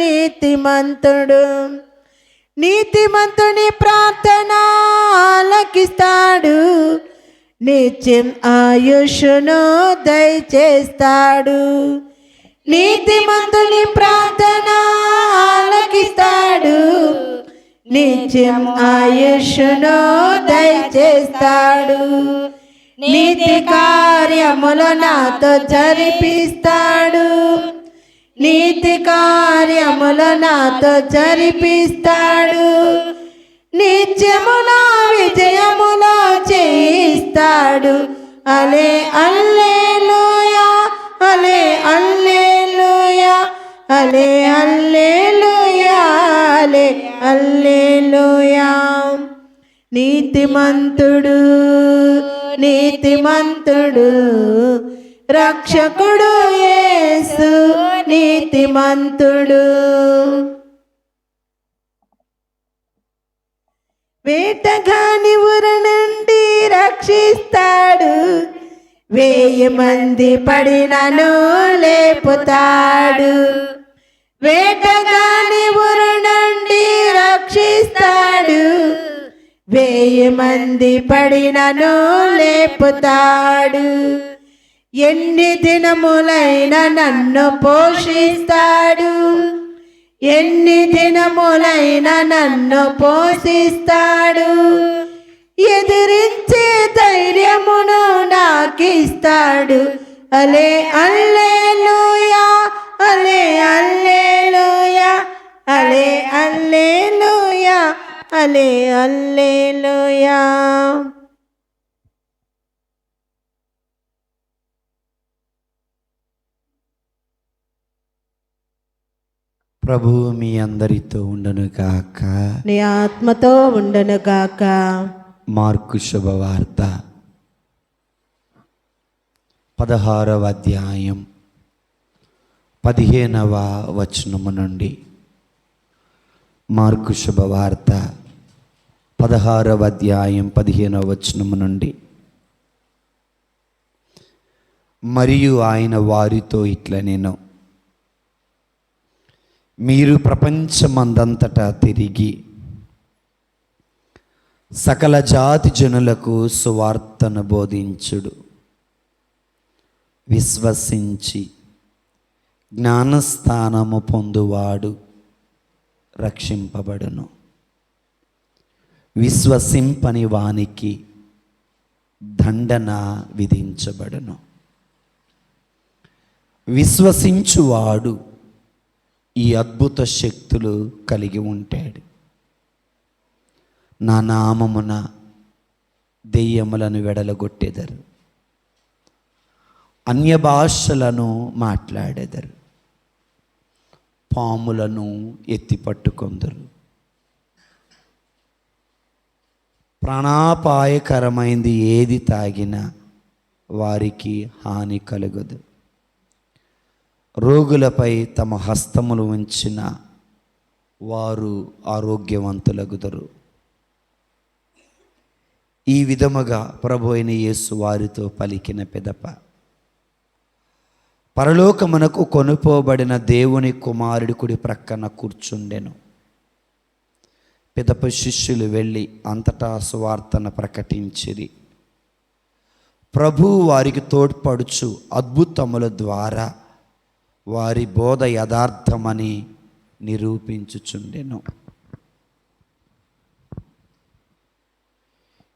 నీతిమంతుడు. నీతిమంతుని ప్రార్థన ఆలకిస్తాడు, నిత్యం ఆయుష్ను దయచేస్తాడు. నీతిమంతుని ప్రార్థన ఆలకిస్తాడు, నిత్యం ఆయుష్ను దయచేస్తాడు. నీతి కార్యములు నాతో జరిపిస్తాడు, నీతి కార్యములు నాతో జరిపిస్తాడు. నిత్యమున విజయములో చేయిస్తాడు. అలే హల్లెలూయా అలే హల్లెలూయా అలే హల్లెలూయా అలే హల్లెలూయా. నీతిమంతుడు నీతిమంతుడు రక్షకుడు యేసు నీతిమంతుడు. వేటగాని ఉరి నుండి రక్షిస్తాడు, 1000 మంది పడినను లేపుతాడు. వేటగాని ఉరి నుండి రక్షిస్తాడు, 1000 మంది పడినను లేపుతాడు. ఎన్ని దినములైన నన్ను పోషిస్తాడు, ఎన్ని దినములైన నన్ను పోషిస్తాడు. ఎదిరించే ధైర్యమును నాకిస్తాడు. అలే హల్లెలూయా అలే హల్లెలూయా అలే హల్లెలూయా అలే హల్లెలూయా. ప్రభువు మీ అందరితో ఉండను గాక. నీ ఆత్మతో ఉండను గాక. మార్కు శుభవార్త 16వ అధ్యాయం 15వ వచనము నుండి. మార్కు శుభవార్త 16వ అధ్యాయం 15వ వచనము నుండి. మరియు ఆయన వారితో ఇట్లా నేను, మీరు ప్రపంచమందంతటా తిరిగి సకల జాతి జనులకు సువార్తను బోధించుడు. విశ్వసించి జ్ఞానస్థానము పొందువాడు రక్షింపబడును. విశ్వసింపని వానికి దండన విధించబడును. విశ్వసించువాడు ఈ అద్భుత శక్తులు కలిగి ఉంటాడు. నా నామమున దెయ్యములను వెడలగొట్టెదరు, అన్య భాషలను మాట్లాడెదరు, పాములను ఎత్తిపట్టుకొందరు, ప్రాణాపాయకరమైంది ఏది తాగినా వారికి హాని కలుగదు. రోగులపై తమ హస్తములు ఉంచిన వారు ఆరోగ్యవంతులగుదరు. ఈ విధముగా ప్రభు అయిన యేసు వారితో పలికిన పిదప పరలోకమునకు కొనుపోబడిన దేవుని కుమారుడి కుడి ప్రక్కన కూర్చుండెను. పిదప శిష్యులు వెళ్ళి అంతటా సువార్తను ప్రకటించిరి. ప్రభువు వారికి తోడ్పడుచు అద్భుతముల ద్వారా వారి బోధ యథార్థమని నిరూపించుచుండెను.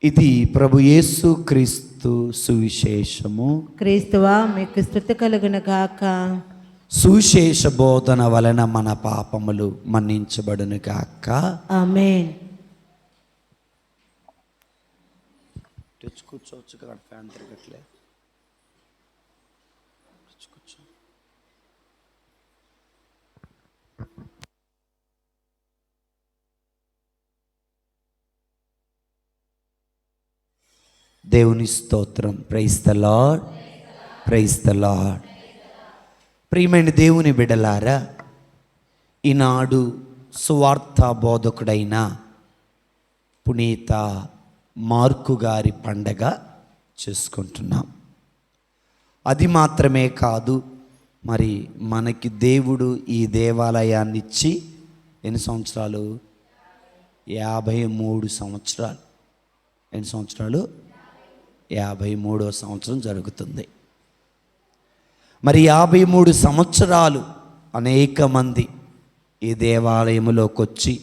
ఇది ప్రభు యేసు క్రీస్తు సువిశేషము. క్రీస్తువా మీకు స్తుతి కలుగును గాక. సువిశేష బోధన వలన మన పాపములు మన్నించబడును గాక. ఆమేన్. కూర్చోవచ్చు కదా, ఫ్యాన్ తిరగట్లే. కూర్చో. దేవుని స్తోత్రం. Praise the lord, praise the lord. ప్రియమైన దేవుని బిడ్డలారా, ఈనాడు సువార్త బోధకుడైన పునీత మార్కు గారి పండగ చేసుకుంటున్నాం. అది మాత్రమే కాదు, మరి మనకి దేవుడు ఈ దేవాలయాన్ని ఇచ్చి ఎన్ని సంవత్సరాలు? 53 సంవత్సరాలు. ఎన్ని సంవత్సరాలు? 53వ సంవత్సరం జరుగుతుంది. మరి 53 సంవత్సరాలు అనేక మంది ఈ దేవాలయంలోకి వచ్చి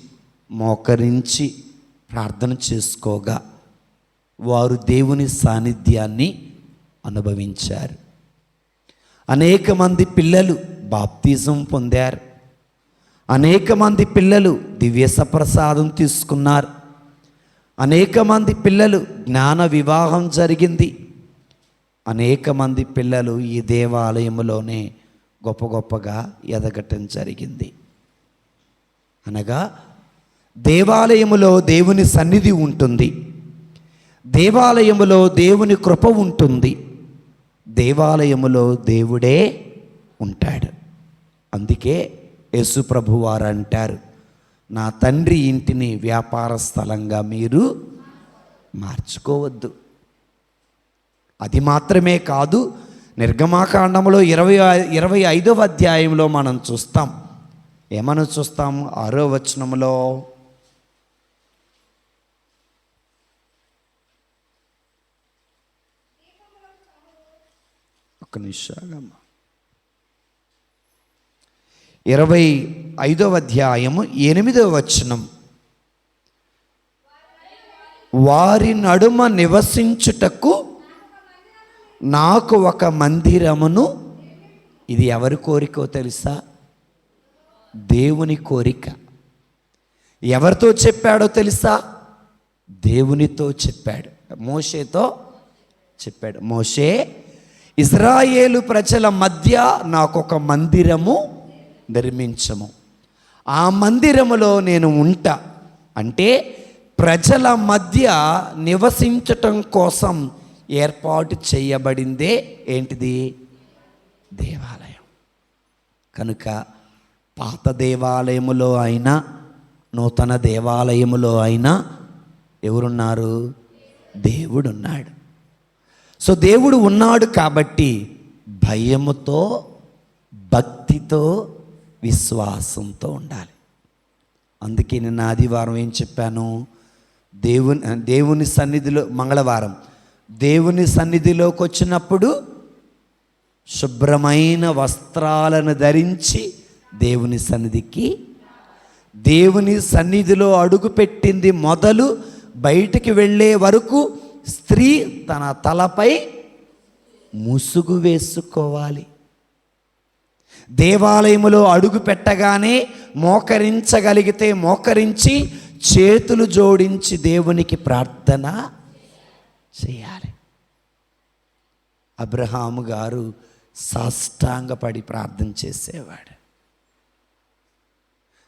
మోకరించి ప్రార్థన చేసుకోగా వారు దేవుని సాన్నిధ్యాన్ని అనుభవించారు. అనేక మంది పిల్లలు బాప్తిజం పొందారు. అనేక మంది పిల్లలు దివ్య సప్రసాదం తీసుకున్నారు. అనేక మంది పిల్లలు జ్ఞాన వివాహం జరిగింది. అనేక మంది పిల్లలు ఈ దేవాలయంలోనే గొప్ప గొప్పగా ఎదగటం జరిగింది. అనగా దేవాలయములో దేవుని సన్నిధి ఉంటుంది, దేవాలయములో దేవుని కృప ఉంటుంది, దేవాలయములో దేవుడే ఉంటాడు. అందుకే యేసు ప్రభు వారు అంటారు, నా తండ్రి ఇంటిని వ్యాపార స్థలంగా మీరు మార్చుకోవద్దు. అది మాత్రమే కాదు, నిర్గమాకాండంలో 25వ అధ్యాయంలో మనం చూస్తాం. ఏమని చూస్తాం? 6వ వచనంలో ఒక్క నిమిషం. 25వ అధ్యాయము 8వ వచనం, వారి నడుమ నివసించుటకు నాకు ఒక మందిరమును. ఇది ఎవరి కోరికో తెలుసా? దేవుని కోరిక. ఎవరితో చెప్పాడో తెలుసా? దేవునితో చెప్పాడు, మోషేతో చెప్పాడు. మోషే, ఇజ్రాయేలు ప్రజల మధ్య నాకొక మందిరము నిర్మించము, ఆ మందిరములో నేను ఉంటా. అంటే ప్రజల మధ్య నివసించటం కోసం ఏర్పాటు చేయబడిందే ఏంటిది? దేవాలయం. కనుక పాత దేవాలయములో అయినా నూతన దేవాలయములో అయినా ఎవరున్నారు? దేవుడున్నాడు. సో దేవుడు ఉన్నాడు కాబట్టి భయముతో, భక్తితో, విశ్వాసంతో ఉండాలి. అందుకే నిన్న ఆదివారం ఏం చెప్పాను? దేవుని సన్నిధిలో, మంగళవారం దేవుని సన్నిధిలోకి వచ్చినప్పుడు శుభ్రమైన వస్త్రాలను ధరించి దేవుని సన్నిధికి, దేవుని సన్నిధిలో అడుగుపెట్టింది మొదలు బయటికి వెళ్ళే వరకు స్త్రీ తన తలపై ముసుగు వేసుకోవాలి. దేవాలయములో అడుగు పెట్టగానే మోకరించగలిగితే మోకరించి చేతులు జోడించి దేవునికి ప్రార్థన చేయాలి. అబ్రహాము గారు సాష్టాంగపడి ప్రార్థన చేసేవాడు.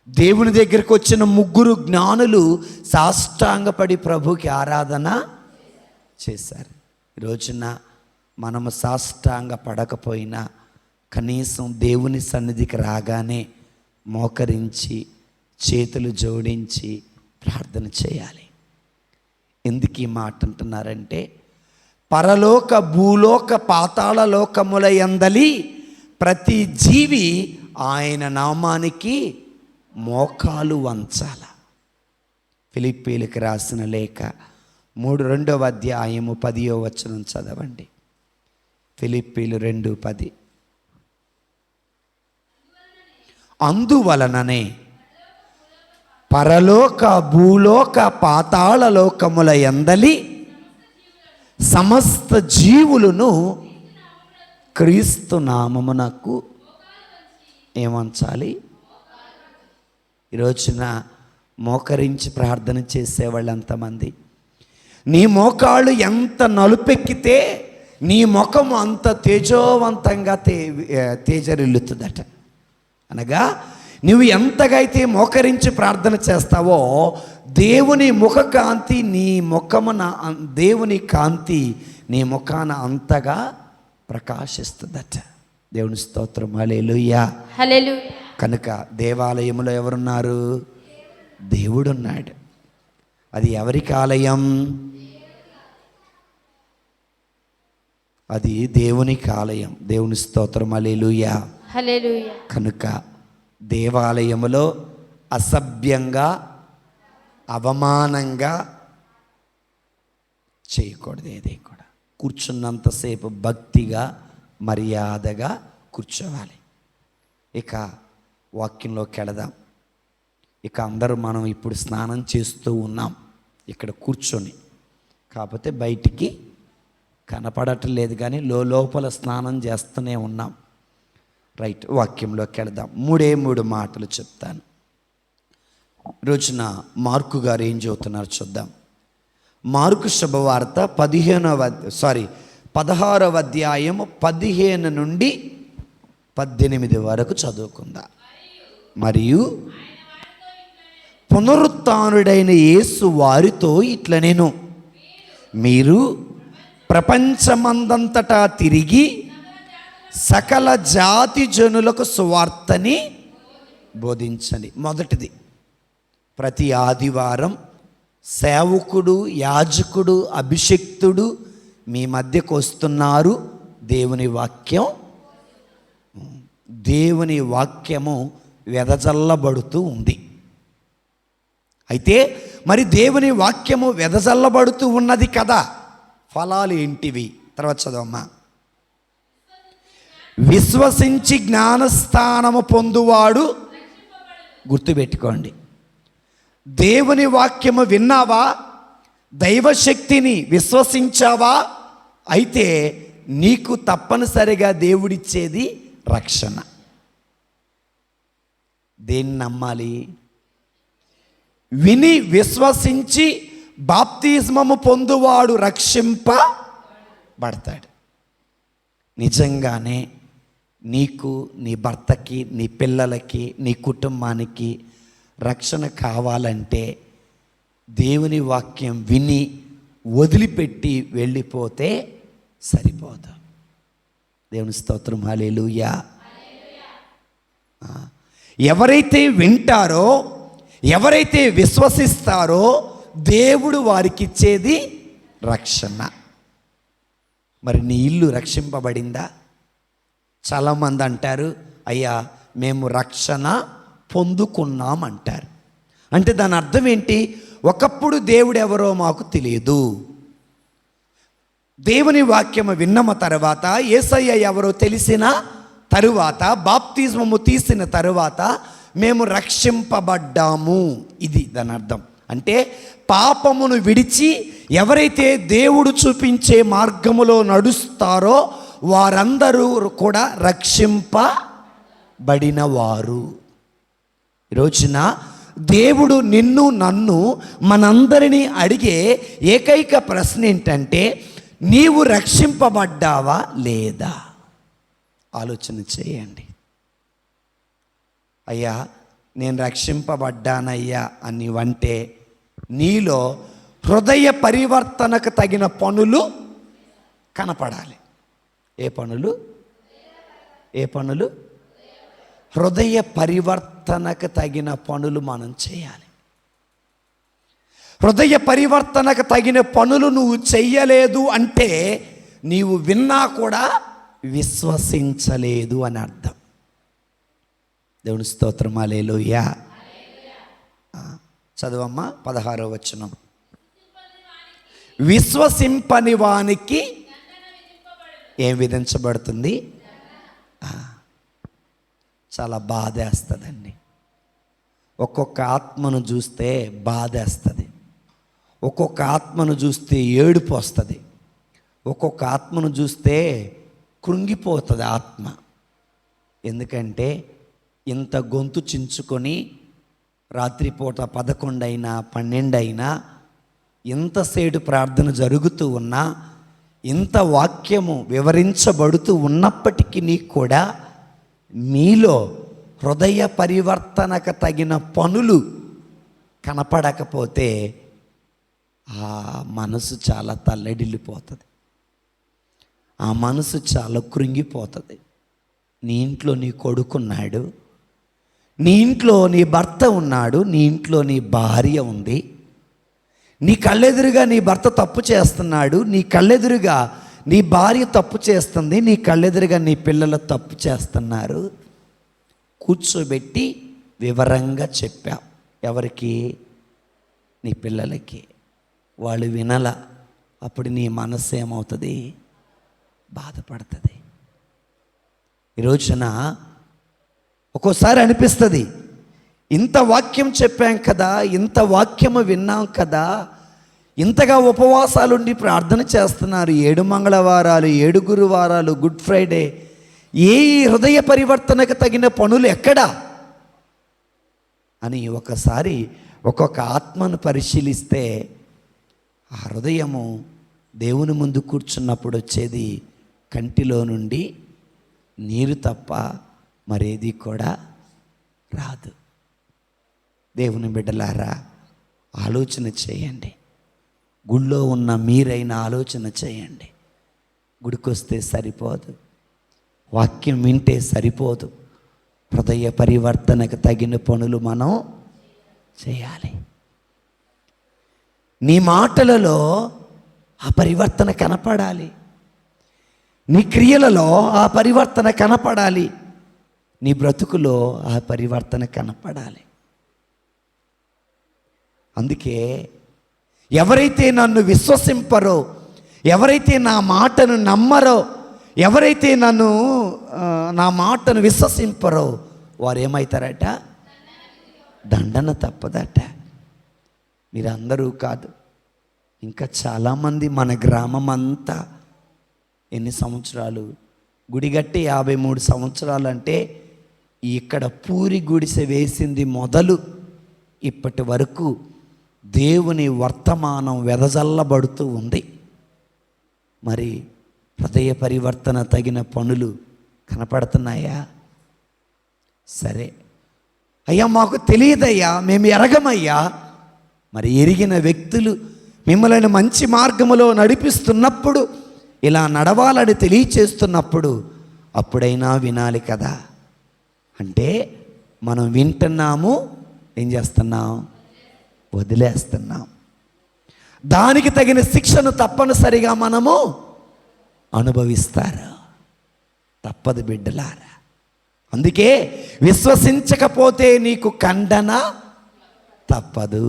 దేవుని దగ్గరికి వచ్చిన ముగ్గురు జ్ఞానులు సాష్టాంగపడి ప్రభుకి ఆరాధన చేశారు. ఈ రోజున మనము సాష్టాంగ పడకపోయినా కనీసం దేవుని సన్నిధికి రాగానే మోకరించి చేతులు జోడించి ప్రార్థన చేయాలి. ఎందుకు ఈ మాట అంటున్నారంటే, పరలోక భూలోక పాతాళ లోకముల యందలి ప్రతి జీవి ఆయన నామానికి మోకాలు వంచాల. ఫిలిప్పీలకు రాసిన లేఖ 2వ అధ్యాయము 10వ వచనం చదవండి. ఫిలిప్పీలు 2:10. అందువలననే పరలోక భూలోక పాతాళ లోకముల యందలి సమస్త జీవులను క్రీస్తు నామమునకు ఏమంచాలి? ఈరోజున మోకరించి ప్రార్థన చేసేవాళ్ళు ఎంతమంది? నీ మోకాళ్ళు ఎంత నలుపెక్కితే నీ ముఖం అంత తేజోవంతంగా తేజరిల్లుతుందట. అనగా నువ్వు ఎంతగా అయితే మోకరించి ప్రార్థన చేస్తావో దేవుని ముఖ కాంతి నీ ముఖమున, దేవుని కాంతి నీ ముఖాన అంతగా ప్రకాశిస్తుందట. దేవుని స్తోత్రం. హల్లెలూయా, హల్లెలూయా. కనుక దేవాలయంలో ఎవరున్నారు? దేవుడున్నాడు. అది ఎవరికి ఆలయం? అది దేవునికి ఆలయం. దేవుని స్తోత్రం. హల్లెలూయా, హల్లెలూయా. కనుక దేవాలయములో అసభ్యంగా అవమానంగా చేయకూడదు. ఏది కూడా కూర్చున్నంతసేపు భక్తిగా మర్యాదగా కూర్చోవాలి. ఇక వాక్యంలోకి వెళదాం. ఇక అందరూ మనం ఇప్పుడు స్నానం చేస్తూ ఉన్నాం ఇక్కడ కూర్చొని, కాకపోతే బయటికి కనపడటం లేదు, కానీ లోపల స్నానం చేస్తూనే ఉన్నాం. రైట్, వాక్యంలోకి వెళదాం. 3 మాటలు చెప్తాను. రోజున మార్కు గారు ఏం చెబుతున్నారు చూద్దాం. మార్కు శుభవార్త 16వ అధ్యాయం 15 నుండి 18 వరకు చదువుకుందాం. మరియు పునరుత్థానుడైన యేసు వారితో ఇట్లనెను, మీరు ప్రపంచమందంతటా తిరిగి సకల జాతి జనులకు సువార్తని బోధించండి. మొదటిది, ప్రతి ఆదివారం సేవకుడు, యాజకుడు, అభిషిక్తుడు మీ మధ్యకు వస్తున్నారు. దేవుని వాక్యము వెదజల్లబడుతూ ఉంది. అయితే మరి దేవుని వాక్యము వెదజల్లబడుతూ ఉన్నది కదా, ఫలాలు ఏంటివి? తర్వాత చదవమ్మా. విశ్వసించి జ్ఞానస్థానము పొందువాడు, గుర్తుపెట్టుకోండి, దేవుని వాక్యము విన్నావా? దైవశక్తిని విశ్వసించావా? అయితే నీకు తప్పనిసరిగా దేవుడిచ్చేది రక్షణ. దేన్ని నమ్మాలి? విని విశ్వసించి బాప్తిస్మము పొందువాడు రక్షింపబడతాడు. నిజంగానే నీకు, నీ భర్తకి, నీ పిల్లలకి, నీ కుటుంబానికి రక్షణ కావాలంటే దేవుని వాక్యం విని వదిలిపెట్టి వెళ్ళిపోతే సరిపోదు. దేవుని స్తోత్రం. హల్లెలూయా. ఎవరైతే వింటారో, ఎవరైతే విశ్వసిస్తారో దేవుడు వారికి ఇచ్చేది రక్షణ. మరి నీ ఇల్లు రక్షింపబడిందా? చాలామంది అంటారు, అయ్యా మేము రక్షణ పొందుకున్నామంటారు. అంటే దాని అర్థం ఏంటి? ఒకప్పుడు దేవుడు ఎవరో మాకు తెలియదు, దేవుని వాక్యము విన్నమ తర్వాత, యేసయ్య ఎవరో తెలిసిన తరువాత, బాప్తిజమము తీసిన తరువాత మేము రక్షింపబడ్డాము. ఇది దాని అర్థం. అంటే పాపమును విడిచి ఎవరైతే దేవుడు చూపించే మార్గములో నడుస్తారో వారందరూ కూడా రక్షింపబడినవారు. ఈరోజున దేవుడు నిన్ను నన్ను మనందరినీ అడిగే ఏకైక ప్రశ్న ఏంటంటే, నీవు రక్షింపబడ్డావా లేదా? ఆలోచన చేయండి. అయ్యా నేను రక్షింపబడ్డానయ్యా అని అంటే నీలో హృదయ పరివర్తనకు తగిన పనులు కనపడాలి. ఏ పనులు? హృదయ పరివర్తనకు తగిన పనులు మనం చేయాలి. హృదయ పరివర్తనకు తగిన పనులు నువ్వు చెయ్యలేదు అంటే నీవు విన్నా కూడా విశ్వసించలేదు అని అర్థం. దేవుని స్తోత్రం. హల్లెలూయా. చదవమ్మా 16వ వచనం. విశ్వసింపని వానికి ఏం విధించబడుతుంది? చాలా బాధేస్తుందండి. ఒక్కొక్క ఆత్మను చూస్తే బాధేస్తుంది, ఒక్కొక్క ఆత్మను చూస్తే ఏడుపు వస్తుంది, ఒక్కొక్క ఆత్మను చూస్తే కృంగిపోతుంది ఆత్మ. ఎందుకంటే ఇంత గొంతు చించుకొని రాత్రిపూట 11 అయినా 12 అయినా ఇంతసేటు ప్రార్థన జరుగుతూ ఉన్నా, ఇంత వాక్యము వివరించబడుతూ ఉన్నప్పటికీ కూడా మీలో హృదయ పరివర్తనకు తగిన పనులు కనపడకపోతే ఆ మనసు చాలా తల్లడిల్లిపోతుంది, ఆ మనసు చాలా కృంగిపోతుంది. నీ ఇంట్లో నీ కొడుకున్నాడు, నీ ఇంట్లో నీ భర్త ఉన్నాడు, నీ ఇంట్లో నీ భార్య ఉంది. నీ కళ్ళెదురుగా నీ భర్త తప్పు చేస్తున్నాడు, నీ కళ్ళెదురుగా నీ భార్య తప్పు చేస్తుంది, నీ కళ్ళెదురుగా నీ పిల్లలు తప్పు చేస్తున్నారు. కూర్చోబెట్టి వివరంగా చెప్పావు. ఎవరికి? నీ పిల్లలకి. వాళ్ళు వినల. అప్పుడు నీ మనసు ఏమవుతుంది? బాధపడుతుంది. ఈరోజున ఒక్కోసారి అనిపిస్తుంది, ఇంత వాక్యం చెప్పాం కదా, ఇంత వాక్యము విన్నాం కదా, ఇంతగా ఉపవాసాలుండి ప్రార్థన చేస్తున్నారు, 7 మంగళవారాలు, 7 గురువారాలు, గుడ్ ఫ్రైడే, ఏ హృదయ పరివర్తనకు తగిన పనులు ఎక్కడా అని ఒకసారి ఒక్కొక్క ఆత్మను పరిశీలిస్తే ఆ హృదయము దేవుని ముందు కూర్చున్నప్పుడు వచ్చేది కంటిలో నుండి నీరు తప్ప మరేది కూడా రాదు. దేవుని బిడ్డలారా, ఆలోచన చేయండి. గుళ్ళో ఉన్న మీరైనా ఆలోచన చేయండి. గుడికొస్తే సరిపోదు, వాక్యం వింటే సరిపోదు, హృదయ పరివర్తనకు తగిన పనులు మనం చేయాలి. నీ మాటలలో ఆ పరివర్తన కనపడాలి, నీ క్రియలలో ఆ పరివర్తన కనపడాలి, నీ బ్రతుకులో ఆ పరివర్తన కనపడాలి. అందుకే ఎవరైతే నన్ను విశ్వసింపరో, ఎవరైతే నా మాటను నమ్మరో, ఎవరైతే నా మాటను విశ్వసింపరో వారు ఏమవుతారట? దండన తప్పదట. మీరందరూ కాదు, ఇంకా చాలామంది మన గ్రామం అంతా ఎన్ని సంవత్సరాలు గుడిగట్టి 53 సంవత్సరాలు అంటే ఇక్కడ పూరి గుడిసె వేసింది మొదలు ఇప్పటి వరకు దేవుని వర్తమానం వెదజల్లబడుతూ ఉంది. మరి హృదయ పరివర్తన తగిన పనులు కనపడుతున్నాయా? సరే అయ్యా, మాకు తెలియదయ్యా, మేము ఎరగమయ్యా. మరి ఎరిగిన వ్యక్తులు మిమ్మల్ని మంచి మార్గములో నడిపిస్తున్నప్పుడు, ఇలా నడవాలని తెలియచేస్తున్నప్పుడు అప్పుడైనా వినాలి కదా. అంటే మనం వింటున్నాము, ఏం చేస్తున్నాం? వదిలేస్తున్నాం. దానికి తగిన శిక్షను తప్పనిసరిగా మనము అనుభవిస్తారు. తప్పదు బిడ్డలారా. అందుకే విశ్వసించకపోతే నీకు ఖండన తప్పదు,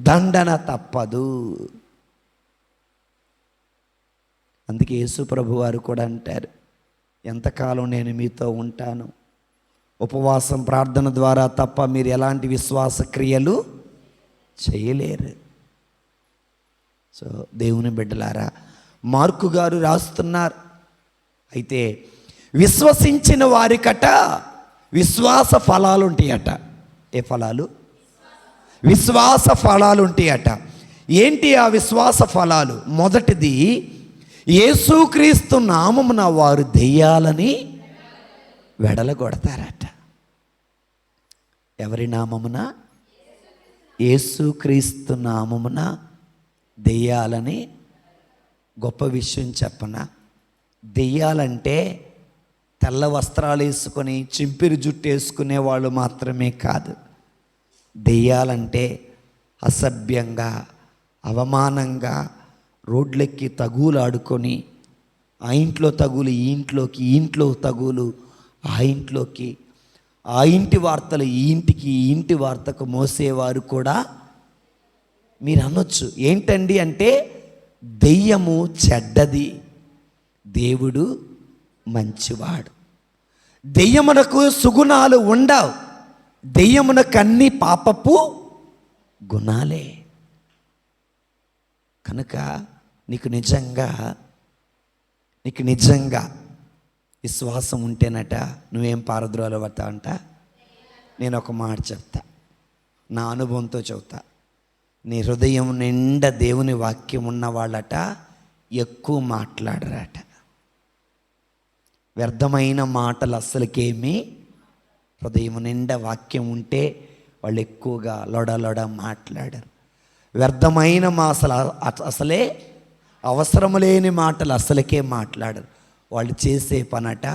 దండన తప్పదు. అందుకే యేసు ప్రభు వారు కూడా అంటారు, ఎంతకాలం నేను మీతో ఉంటాను, ఉపవాసం ప్రార్థన ద్వారా తప్ప మీరు ఎలాంటి విశ్వాస క్రియలు చేయలేరు. సో దేవుని బిడ్డలారా, మార్కు గారు రాస్తున్నారు, అయితే విశ్వసించిన వారికట విశ్వాస ఫలాలు ఉంటాయట. ఏ ఫలాలు? విశ్వాస ఫలాలు ఉంటాయట. ఏంటి ఆ విశ్వాస ఫలాలు? మొదటిది, యేసుక్రీస్తు నామమున వారు దెయ్యాలని వెడలగొడతారట. ఎవరి నామమున? యేసుక్రీస్తు నామమున దెయ్యాలని. గొప్ప విషయం చెప్పనా? దెయ్యాలంటే తెల్ల వస్త్రాలు వేసుకొని చింపిరి జుట్టు వేసుకునే వాళ్ళు మాత్రమే కాదు. దెయ్యాలంటే అసభ్యంగా, అవమానంగా రోడ్లెక్కి తగులు ఆడుకొని, ఆ ఇంట్లో తగులు ఈ ఇంట్లోకి, ఈ ఇంట్లో తగులు ఆ ఇంట్లోకి, ఆ ఇంటి వార్తలు ఈ ఇంటికి, ఈ ఇంటి వార్తకు మోసేవారు కూడా. మీరు అనొచ్చు, ఏంటండి అంటే, దెయ్యము చెడ్డది, దేవుడు మంచివాడు. దెయ్యమునకు సుగుణాలు ఉండవు, దెయ్యమునకు అన్ని పాపపు గుణాలే. కనుక నీకు నిజంగా విశ్వాసం ఉంటేనట నువ్వేం పారద్రోలవతా అంట. నేను ఒక మాట చెప్తా, నా అనుభవంతో చెబుతా. నీ హృదయం నిండా దేవుని వాక్యం ఉన్న వాళ్ళట ఎక్కువ మాట్లాడరట. వ్యర్థమైన మాటలు అస్సలకేమీ, హృదయం నిండా వాక్యం ఉంటే వాళ్ళు ఎక్కువగా లొడ మాట్లాడరు. వ్యర్థమైన అసలే అవసరం లేని మాటలు అసలుకే మాట్లాడరు. వాళ్ళు చేసే పనట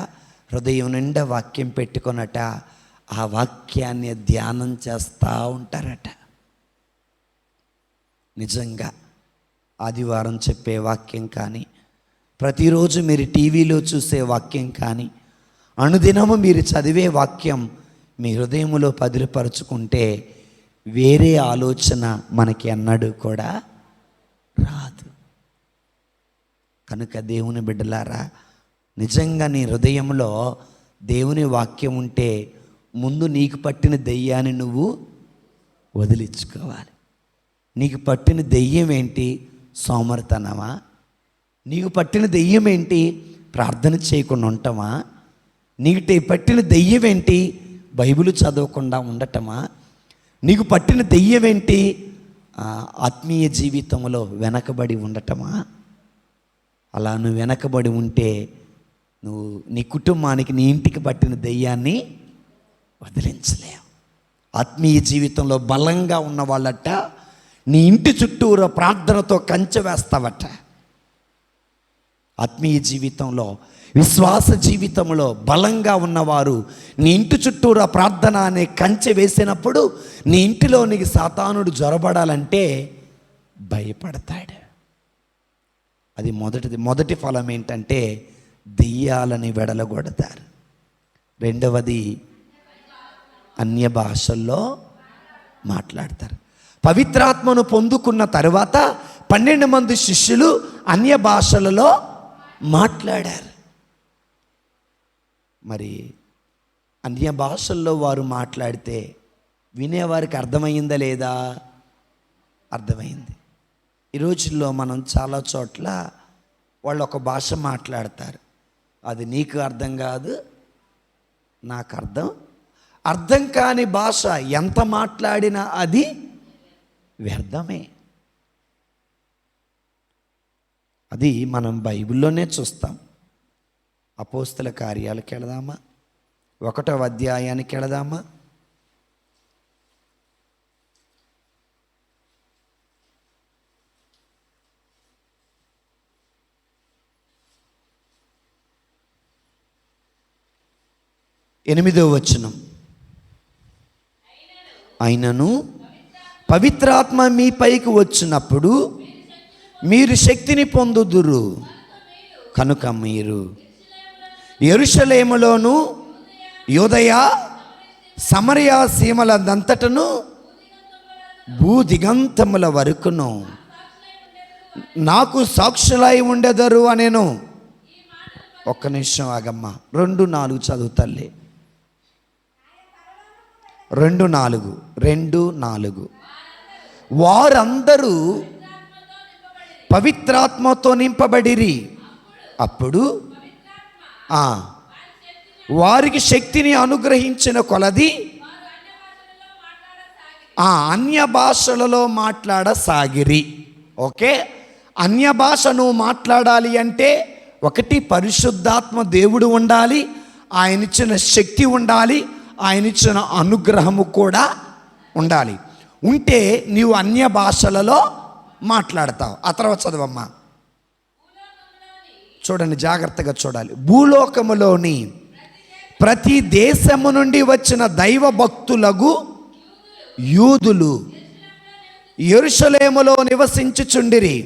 హృదయం నిండా వాక్యం పెట్టుకొనట ఆ వాక్యాన్ని ధ్యానం చేస్తూ ఉంటారట. నిజంగా ఆదివారం చెప్పే వాక్యం కానీ, ప్రతిరోజు మీరు టీవీలో చూసే వాక్యం కానీ, అనుదినము మీరు చదివే వాక్యం మీ హృదయంలో భద్రపరుచుకుంటే వేరే ఆలోచన మనకి అన్నడు కూడా రాదు. కనుక దేవుని బిడ్డలారా, నిజంగా నీ హృదయంలో దేవుని వాక్యం ఉంటే ముందు నీకు పట్టిన దెయ్యాన్ని నువ్వు వదిలించుకోవాలి. నీకు పట్టిన దెయ్యం ఏంటి? సోమరితనమా? నీకు పట్టిన దెయ్యం ఏంటి? ప్రార్థన చేయకుండా ఉండటమా? నీకు పట్టిన దెయ్యం ఏంటి? బైబిల్ చదవకుండా ఉండటమా? నీకు పట్టిన దెయ్యం ఏంటి? ఆత్మీయ జీవితంలో వెనకబడి ఉండటమా? అలా నువ్వు వెనకబడి ఉంటే నువ్వు నీ కుటుంబానికి, నీ ఇంటికి పట్టిన దెయ్యాన్ని వదిలించలేవు. ఆత్మీయ జీవితంలో బలంగా ఉన్న వాళ్ళట నీ ఇంటి చుట్టూరా ప్రార్థనతో కంచె వేస్తావట. ఆత్మీయ జీవితంలో, విశ్వాస జీవితంలో బలంగా ఉన్నవారు నీ ఇంటి చుట్టూరా ప్రార్థన అనే కంచె వేసినప్పుడు నీ ఇంటిలో నీకు సాతానుడు జొరబడాలంటే భయపడతాడు. అది మొదటి ఫలం ఏంటంటే దెయ్యాలని వెడలగొడతారు. రెండవది, అన్య భాషల్లో మాట్లాడతారు. పవిత్రాత్మను పొందుకున్న తర్వాత 12 మంది శిష్యులు అన్య భాషలలో మాట్లాడారు. మరి అన్య భాషల్లో వారు మాట్లాడితే వినేవారికి అర్థమైందా లేదా? అర్థమైంది. ఈ రోజుల్లో మనం చాలా చోట్ల వాళ్ళు ఒక భాష మాట్లాడతారు, అది నీకు అర్థం కాదు, నాకు అర్థం కాని భాష ఎంత మాట్లాడినా అది వ్యర్థమే. అది మనం బైబిల్లోనే చూస్తాం. అపోస్తల కార్యాలకు వెళదామా? 1వ అధ్యాయానికి వెళదామా? ఎనిమిదవ వచనం, అయినను పవిత్రాత్మ మీ పైకి వచ్చినప్పుడు మీరు శక్తిని పొందుదురు, కనుక మీరు యెరూషలేములోను యూదయ సమరయ సీమలందంతటను భూదిగంతముల వరకును నాకు సాక్షులై ఉండెదరు అనేను. ఒక్క నిమిషం ఆగమ్మా. 2:4 చదువు తల్లి. 2:4 వారందరూ పవిత్రాత్మతో నింపబడిరి. అప్పుడు వారికి శక్తిని అనుగ్రహించిన కొలది అన్య భాషలలో మాట్లాడసాగిరి. ఓకే, అన్య భాష నువ్వు మాట్లాడాలి అంటే ఒకటి పరిశుద్ధాత్మ దేవుడు ఉండాలి, ఆయన ఇచ్చిన శక్తి ఉండాలి, ఆయన ఇచ్చిన అనుగ్రహము కూడా ఉండాలి. ఉంటే నీవు అన్య భాషలలో మాట్లాడతావు. ఆ తర్వాత చదవమ్మా. చూడండి, జాగ్రత్తగా చూడాలి. భూలోకములోని ప్రతి దేశము నుండి వచ్చిన దైవ భక్తులకు యూదులు యెరూషలేములో నివసించుచుండిరి.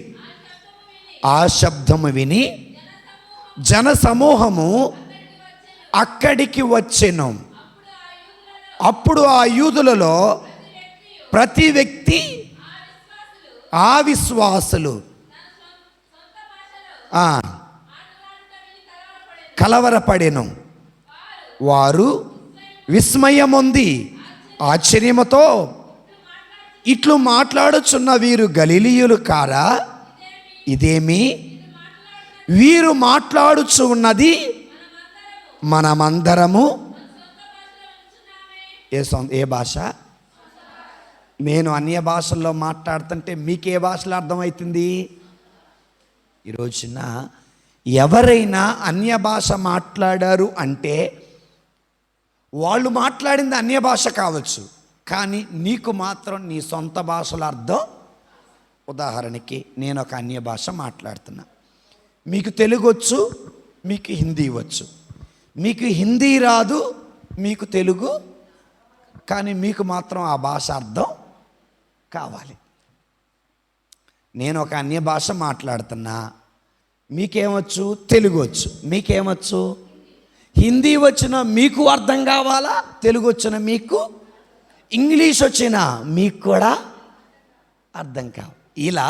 ఆ శబ్దము విని జనసమూహము అక్కడికి వచ్చెను. అప్పుడు ఆ యూదులలో ప్రతి వ్యక్తి, ఆ విశ్వాసులు కలవరపడెను. వారు విస్మయముంది ఆశ్చర్యముతో ఇట్లు మాట్లాడుచున్న వీరు గలిలీయులు కారా? ఇదేమి వీరు మాట్లాడుచు ఉన్నది మనమందరము ఏ భాష? నేను అన్య భాషల్లో మాట్లాడుతుంటే మీకే భాషలో అర్థమవుతుంది? ఈరోజున ఎవరైనా అన్య భాష మాట్లాడారు అంటే వాళ్ళు మాట్లాడింది అన్య భాష కావచ్చు, కానీ నీకు మాత్రం నీ సొంత భాషలో అర్థం. ఉదాహరణకి నేను ఒక అన్య భాష మాట్లాడుతున్నా, మీకు తెలుగు వచ్చు, మీకు హిందీ వచ్చు. మీకు హిందీ రాదు, మీకు తెలుగు, కానీ మీకు మాత్రం ఆ భాష అర్థం కావాలి. నేను ఒక అన్య భాష మాట్లాడుతున్నా, మీకేమొచ్చు? తెలుగు వచ్చు. మీకేమొచ్చు? హిందీ వచ్చినా మీకు అర్థం కావాలా, తెలుగు వచ్చిన మీకు, ఇంగ్లీష్ వచ్చినా మీకు కూడా అర్థం కావాలి. ఇలా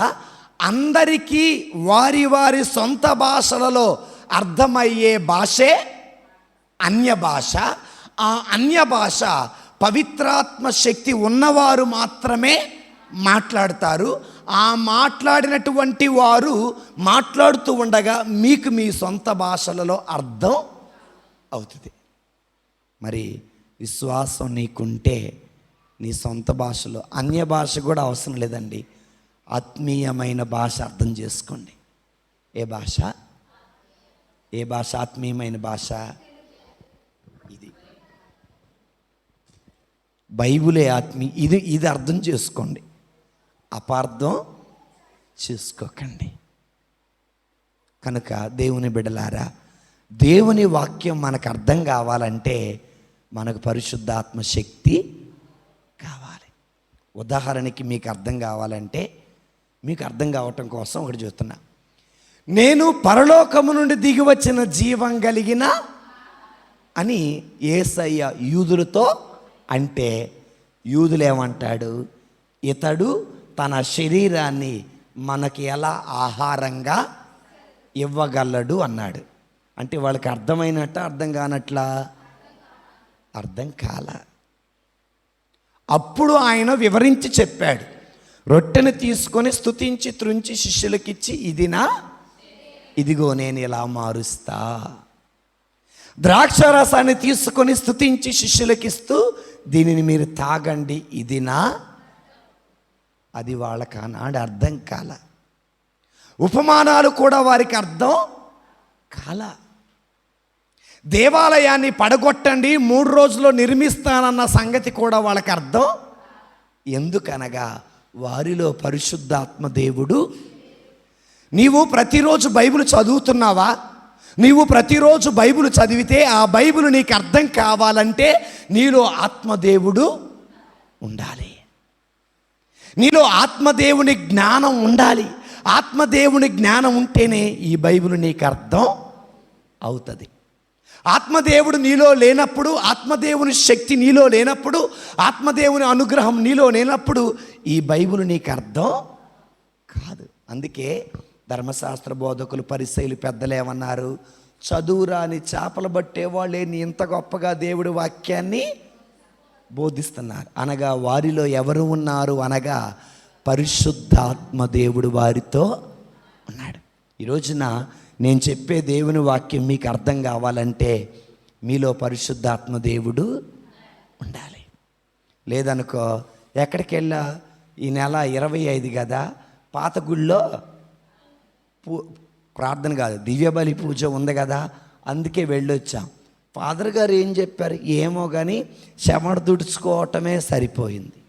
అందరికీ వారి వారి సొంత భాషలలో అర్థమయ్యే భాషే అన్య భాష. ఆ అన్య భాష పవిత్రాత్మ శక్తి ఉన్నవారు మాత్రమే మాట్లాడతారు. ఆ మాట్లాడినటువంటి వారు మాట్లాడుతూ ఉండగా మీకు మీ సొంత భాషలలో అర్థం అవుతుంది. మరి విశ్వాసం నీకుంటే నీ సొంత భాషలో, అన్య భాష కూడా అవసరం లేదండి, ఆత్మీయమైన భాష అర్థం చేసుకోండి. ఏ భాష? ఏ భాష ఆత్మీయమైన భాష? ఇది బైబిలే ఇది అర్థం చేసుకోండి, అపార్థం చేసుకోకండి. కనుక దేవుని బిడ్డలారా, దేవుని వాక్యం మనకు అర్థం కావాలంటే మనకు పరిశుద్ధాత్మ శక్తి కావాలి. ఉదాహరణకి మీకు అర్థం కావాలంటే, మీకు అర్థం కావటం కోసం ఒకటి చెప్తున్నా. నేను పరలోకము నుండి దిగి వచ్చిన జీవం కలిగిన అని యేసయ్య యూదులతో అంటే, యూదులు ఏమంటాడు? ఇతడు తన శరీరాన్ని మనకి ఎలా ఆహారంగా ఇవ్వగలడు అన్నాడు. అంటే వాళ్ళకి అర్థమైనట్ట, అర్థం కానట్లా? అర్థం కాల. అప్పుడు ఆయన వివరించి చెప్పాడు. రొట్టెను తీసుకొని స్తుతించి త్రుంచి శిష్యులకిచ్చి, ఇదిగో నేను ఇలా మారుస్తా. ద్రాక్షారసాన్ని తీసుకొని స్తుతించి శిష్యులకిస్తూ, దీనిని మీరు తాగండి, అది వాళ్ళకి ఆనాడు అర్థం కాల. ఉపమానాలు కూడా వారికి అర్థం కాల. దేవాలయాన్ని పడగొట్టండి, 3 రోజుల్లో నిర్మిస్తానన్న సంగతి కూడా వాళ్ళకి అర్థం. ఎందుకనగా వారిలో పరిశుద్ధాత్మ దేవుడు. నీవు ప్రతిరోజు బైబిల్ చదువుతున్నావా? నీవు ప్రతిరోజు బైబిల్ చదివితే ఆ బైబిల్ నీకు అర్థం కావాలంటే నీలో ఆత్మదేవుడు ఉండాలి. నీలో ఆత్మదేవుని జ్ఞానం ఉండాలి. ఆత్మదేవుని జ్ఞానం ఉంటేనే ఈ బైబిల్ నీకు అర్థం అవుతుంది. ఆత్మదేవుడు నీలో లేనప్పుడు, ఆత్మదేవుని శక్తి నీలో లేనప్పుడు, ఆత్మదేవుని అనుగ్రహం నీలో లేనప్పుడు ఈ బైబిల్ నీకు అర్థం కాదు. అందుకే ధర్మశాస్త్ర బోధకులు పరిసయ్యులు పెద్దలు ఏమన్నారు? చదువురాని చేపలు పట్టేవాళ్ళే నీ ఇంత గొప్పగా దేవుడి వాక్యాన్ని బోధిస్తున్నారు అనగా వారిలో ఎవరు ఉన్నారు అనగా పరిశుద్ధాత్మ దేవుడు వారితో ఉన్నాడు. ఈ రోజున నేను చెప్పే దేవుని వాక్యం మీకు అర్థం కావాలంటే మీలో పరిశుద్ధాత్మ దేవుడు ఉండాలి. లేదనుకో ఎక్కడికి వెళ్ళా, ఈ నెల 25 కదా, పాత గుళ్ళో ప్రార్థన కాదు దివ్యబలి పూజ ఉంది కదా, అందుకే వెళ్ళొచ్చాం. ఫాదర్ గారు ఏం చెప్పారు ఏమో కానీ చెమట దుడుచుకోవటమే సరిపోయింది.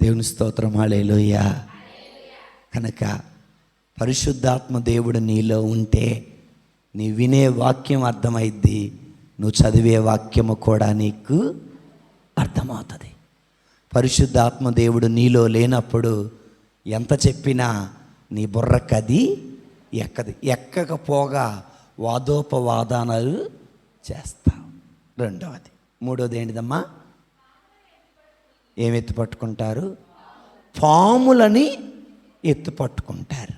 దేవుని స్తోత్రం, హల్లెలూయా. కనుక పరిశుద్ధాత్మ దేవుడు నీలో ఉంటే నీ వినే వాక్యం అర్థమైద్ది, నువ్వు చదివే వాక్యము కూడా నీకు అర్థమవుతుంది. పరిశుద్ధాత్మ దేవుడు నీలో లేనప్పుడు ఎంత చెప్పినా నీ బుర్రకది ఎక్కది. ఎక్కకపోగా వాదోపవాదానాలు చేస్తావు. రెండవది. మూడోది ఏంటిదమ్మా? ఏమి ఎత్తి పట్టుకుంటారు? పాములని ఎత్తి పట్టుకుంటారు.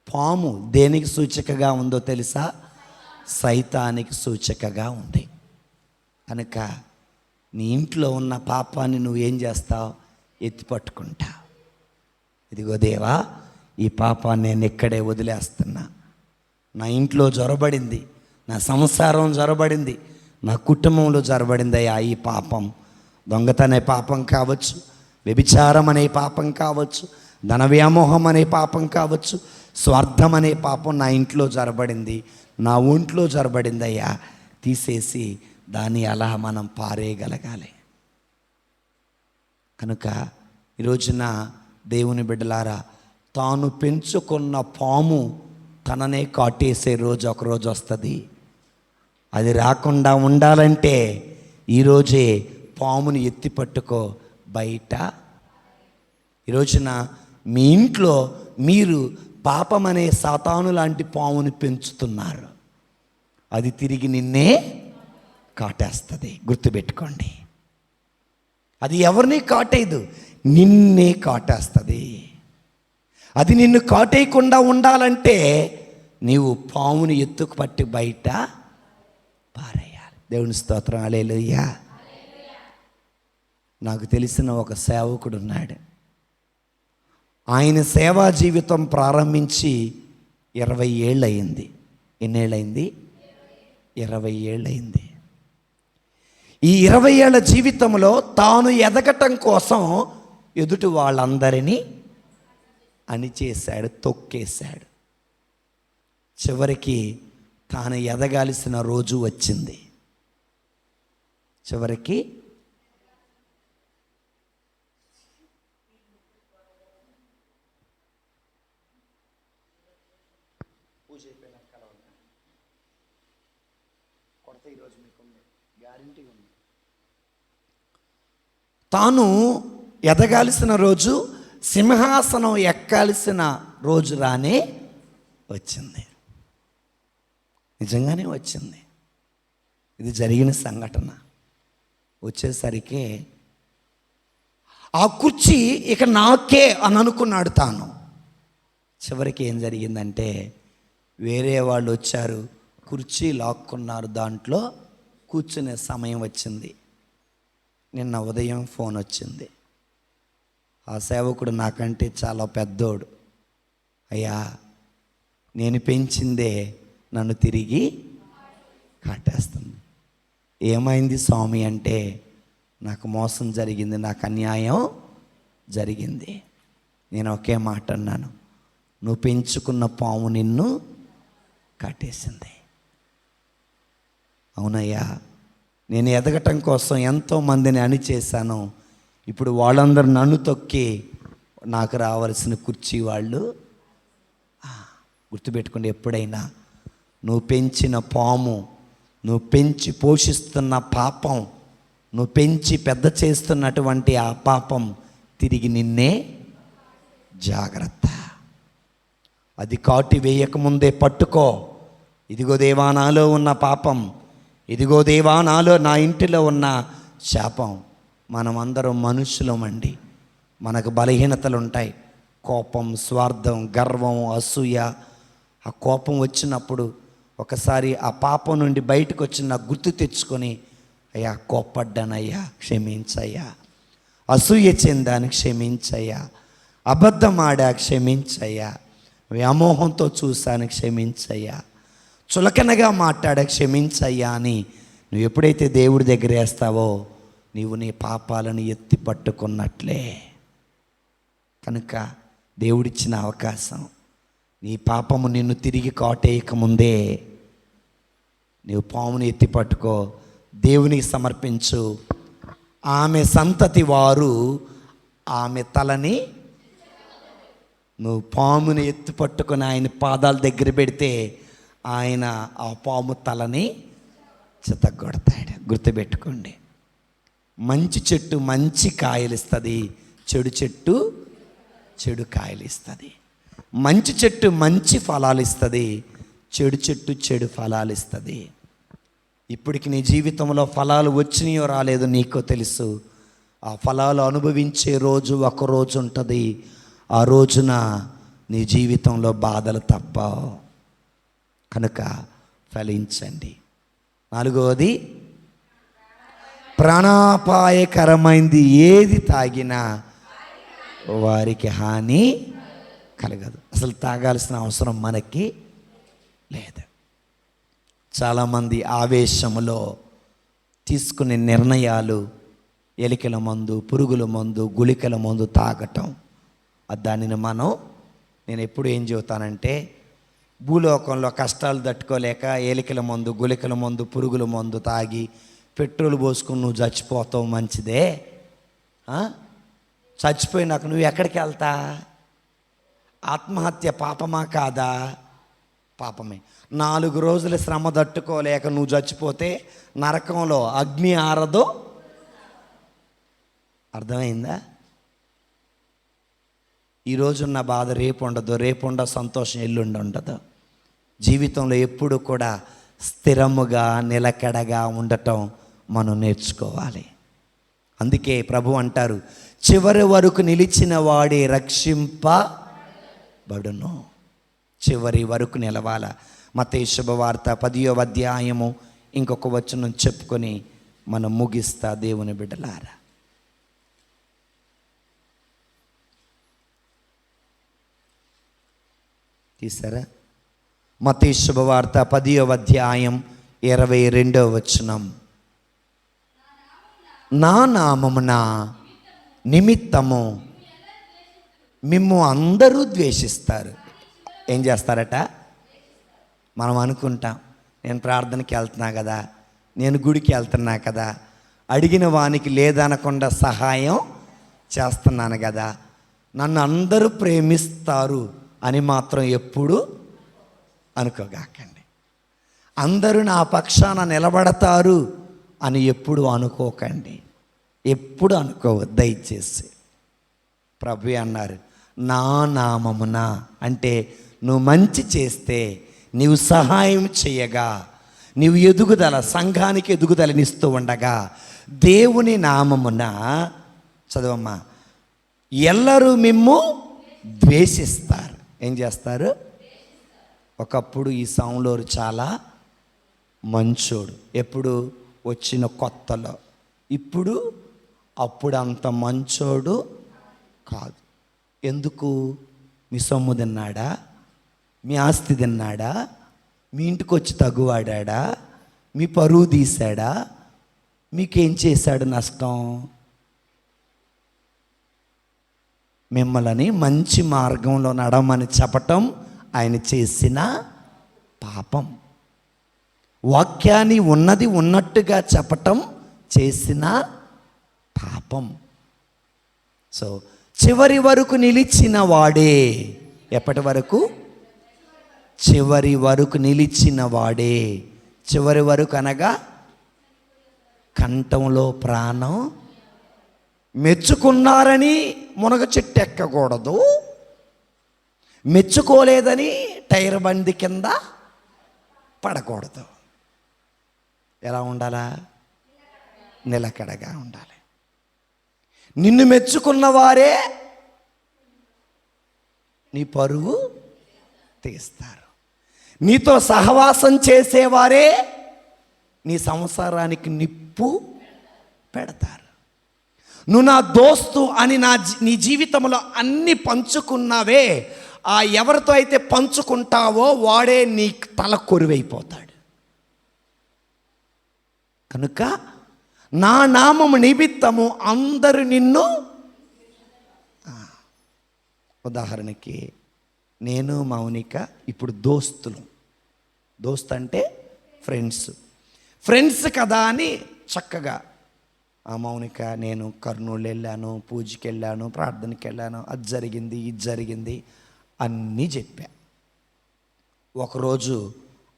పాము దేనికి సూచికగా ఉందో తెలుసా? సైతానికి సూచికగా ఉంది. కనుక నీ ఇంట్లో ఉన్న పాపాన్ని నువ్వేం చేస్తావు? ఎత్తి పట్టుకుంటావు. ఇదిగో దేవా, ఈ పాపాన్ని నేను ఇక్కడే వదిలేస్తున్నా. నా ఇంట్లో జొరబడింది, నా సంసారం జొరబడింది, నా కుటుంబంలో జొరబడిందయ్యా ఈ పాపం. దొంగతనే పాపం కావచ్చు, వ్యభిచారం అనే పాపం కావచ్చు, ధన వ్యామోహం అనే పాపం కావచ్చు, స్వార్థం అనే పాపం నా ఇంట్లో జొరబడింది, నా ఒంట్లో జొరబడిందయ్యా. తీసేసి దాన్ని అలా మనం పారేయగలగాలి. కనుక ఈరోజున దేవుని బిడ్డలారా, తాను పెంచుకున్న పాము తననే కాటేసే రోజు ఒకరోజు వస్తుంది. అది రాకుండా ఉండాలంటే ఈరోజే పాముని ఎత్తి పట్టుకో బయట. ఈరోజున మీ ఇంట్లో మీరు పాపం అనే సాతాను లాంటి పాముని పెంచుతున్నారు. అది తిరిగి నిన్నే కాటేస్తుంది. గుర్తుపెట్టుకోండి, అది ఎవరిని కాటేయదు, నిన్నే కాటేస్తుంది. అది నిన్ను కాటేయకుండా ఉండాలంటే నీవు పాముని ఎత్తుకు పట్టి బయట పారేయాలి. దేవుని స్తోత్రం, హల్లెలూయా. నాకు తెలిసిన ఒక సేవకుడు ఉన్నాడు. ఆయన సేవా జీవితం ప్రారంభించి 20 ఏళ్ళు అయింది. ఎన్నేళ్ళయింది? 20 ఏళ్ళు అయింది. ఈ 20 ఏళ్ల జీవితంలో తాను ఎదగటం కోసం ఎదుటి వాళ్ళందరినీ అణిచేశాడు, తొక్కేశాడు. చివరికి తాను ఎదగాల్సిన రోజు వచ్చింది. చివరికి తాను ఎదగాల్సిన రోజు, సింహాసనం ఎక్కాల్సిన రోజు రానే వచ్చింది. నిజంగానే వచ్చింది. ఇది జరిగిన సంఘటన. వచ్చేసరికి ఆ కుర్చీ ఇక నాకే అని అనుకున్నాడు తాను. చివరికి ఏం జరిగిందంటే వేరే వాళ్ళు వచ్చారు, కుర్చీ లాక్కున్నారు, దాంట్లో కూర్చునే సమయం వచ్చింది. నిన్న ఉదయం ఫోన్ వచ్చింది. ఆ సేవకుడు నాకంటే చాలా పెద్దోడు. అయ్యా, నేను పెంచిందే నన్ను తిరిగి కాటేస్తుంది. ఏమైంది స్వామి అంటే, నాకు మోసం జరిగింది, నాకు అన్యాయం జరిగింది. నేను ఒకే మాట అన్నాను, నువ్వు పెంచుకున్న పాము నిన్ను కాటేసింది. అవునయ్యా, నేను ఎదగటం కోసం ఎంతోమందిని అణిచేశాను. ఇప్పుడు వాళ్ళందరూ నన్ను తొక్కి నాకు రావాల్సిన కుర్చీ వాళ్ళు. గుర్తుపెట్టుకోండి, ఎప్పుడైనా నువ్వు పెంచిన పాము, నువ్వు పెంచి పోషిస్తున్న పాపం, నువ్వు పెంచి పెద్ద చేస్తున్నటువంటి ఆ పాపం తిరిగి నిన్నే. జాగ్రత్త. అది కాటి వేయకముందే పట్టుకో. ఇదిగో దేవా నాలో ఉన్న పాపం, ఇదిగో దేవా నాలో, నా ఇంటిలో ఉన్న శాపం. మనమందరం మనుషులమండి. మనకు బలహీనతలు ఉంటాయి. కోపం, స్వార్థం, గర్వం, అసూయ. ఆ కోపం వచ్చినప్పుడు ఒకసారి ఆ పాపం నుండి బయటకు వచ్చిన గుర్తు తెచ్చుకొని, అయ్యా కోపడ్డానయ్యా క్షమించయ్యా, అసూయ చెందాను క్షమించయ్యా, అబద్ధం ఆడా క్షమించయ్యా, వ్యామోహంతో చూశాను క్షమించయ్యా, చులకనగా మాట్లాడా క్షమించయ్యా అని నువ్వు ఎప్పుడైతే దేవుడి దగ్గర వేస్తావో నీవు నీ పాపాలను ఎత్తి పట్టుకున్నట్లే. కనుక దేవుడిచ్చిన అవకాశం, నీ పాపము నిన్ను తిరిగి కాటేయకముందే నీవు పాముని ఎత్తి పట్టుకో, దేవునికి సమర్పించు. ఆమె సంతతి వారు ఆమె తలని, నువ్వు పాముని ఎత్తి పట్టుకొని ఆయన పాదాల దగ్గర పెడితే ఆయన ఆ పాము తలని చితగొడతాడు. గుర్తుపెట్టుకోండి, మంచి చెట్టు మంచి కాయలు ఇస్తుంది, చెడు చెట్టు చెడు కాయలు ఇస్తుంది. మంచి చెట్టు మంచి ఫలాలు ఇస్తుంది, చెడు చెట్టు చెడు ఫలాలు ఇస్తుంది. ఇప్పటికి నీ జీవితంలో ఫలాలు వచ్చినాయో రాలేదో నీకో తెలుసు. ఆ ఫలాలు అనుభవించే రోజు ఒక రోజు ఉంటుంది. ఆ రోజున నీ జీవితంలో బాధలు తప్పవు. కనుక ఫలించండి. 4వది, ప్రాణాపాయకరమైంది ఏది తాగినా వారికి హాని కలగదు. అసలు తాగాల్సిన అవసరం మనకి లేదు. చాలామంది ఆవేశములో తీసుకునే నిర్ణయాలు ఎలికల మందు, పురుగుల మందు, గుళికల మందు తాగటం. దానిని నేను ఎప్పుడు ఏం చెబుతానంటే, భూలోకంలో కష్టాలు తట్టుకోలేక ఎలికల మందు, గుళికల మందు, పురుగుల మందు తాగి పెట్రోల్ పోసుకుని నువ్వు చచ్చిపోతావు మంచిదే. చచ్చిపోయినాక నువ్వు ఎక్కడికి వెళ్తా? ఆత్మహత్య పాపమా కాదా? పాపమే. 4 రోజుల శ్రమ తట్టుకోలేక నువ్వు చచ్చిపోతే నరకంలో అగ్ని ఆరదో. అర్థమైందా? ఈరోజున్న బాధ రేపు ఉండదు, రేపు ఉండ సంతోషం ఎల్లుండి ఉండదు. జీవితంలో ఎప్పుడు కూడా స్థిరముగా నిలకడగా ఉండటం మనం నేర్చుకోవాలి. అందుకే ప్రభు అంటారు, చివరి వరకు నిలిచిన వాడే రక్షింపబడును. చివరి వరకు నిలవాల. మత్తయి శుభవార్త 10వ అధ్యాయము ఇంకొక వచనం చెప్పుకొని మనం ముగిస్తా. దేవుని బిడ్డలారా, తీసారా? మత్తయి శుభవార్త 10వ అధ్యాయం 22వ వచనం, నా నామమున నిమిత్తము మిమ్ము అందరూ ద్వేషిస్తారు. ఏం చేస్తారట? మనం అనుకుంటాం, నేను ప్రార్థనకి వెళ్తున్నా కదా, నేను గుడికి వెళ్తున్నా కదా, అడిగిన వానికి లేదనకుండా సహాయం చేస్తున్నాను కదా, నన్ను అందరూ ప్రేమిస్తారు అని మాత్రం ఎప్పుడు అనుకోగాకండి. అందరూ నా పక్షాన నిలబడతారు అని ఎప్పుడు అనుకోకండి. ఎప్పుడు అనుకోవద్దు దయచేసి. ప్రభు అన్నారు, నా నామమున అంటే నువ్వు మంచి చేస్తే, నీవు సహాయం చేయగా, నీవు ఎదుగుదల, సంఘానికి ఎదుగుదలనిస్తూ ఉండగా దేవుని నామమున, చదవమ్మా, ఎల్లరూ మిమ్ము ద్వేషిస్తారు. ఏం చేస్తారు? ఒకప్పుడు ఈ సౌండ్లోరు చాలా మంచోడు, ఎప్పుడు వచ్చిన కొత్తలో. ఇప్పుడు అప్పుడు అంత మంచోడు కాదు. ఎందుకు? మీ సొమ్ము తిన్నాడా? మీ ఆస్తి తిన్నాడా? మీ ఇంటికి వచ్చి తగువాడా? మీ పరువు తీశాడా? మీకేం చేశాడు నష్టం? మిమ్మల్ని మంచి మార్గంలో నడమని చెప్పటం ఆయన చేసిన పాపం. వాక్యాన్ని ఉన్నది ఉన్నట్టుగా చెప్పటం చేసిన పాపం. సో చివరి వరకు నిలిచిన వాడే, ఎప్పటి వరకు? చివరి వరకు నిలిచిన వాడే. చివరి వరకు అనగా కంఠంలో ప్రాణం. మెచ్చుకున్నారని మునగ చెట్టు ఎక్కకూడదు, మెచ్చుకోలేదని టైర్ బండి కింద పడకూడదు. ఎలా ఉండాలా? నిలకడగా ఉండాలి. నిన్ను మెచ్చుకున్న వారే నీ పరువు తీస్తారు. నీతో సహవాసం చేసేవారే నీ సంసారానికి నిప్పు పెడతారు. నువ్వు నా దోస్తు అని నీ జీవితంలో అన్ని పంచుకున్నావే, ఆ ఎవరితో అయితే పంచుకుంటావో వాడే నీ తల కొరువైపోతాడు. కనుక నా నామము నిమిత్తము అందరూ నిన్ను, ఉదాహరణకి నేను మౌనిక ఇప్పుడు దోస్తులు. దోస్త్ అంటే ఫ్రెండ్స్ కదా అని చక్కగా ఆ మౌనిక నేను కర్నూలు వెళ్ళాను, పూజకి వెళ్ళాను, ప్రార్థనకి వెళ్ళాను, అది జరిగింది ఇది జరిగింది అన్నీ చెప్పా. ఒకరోజు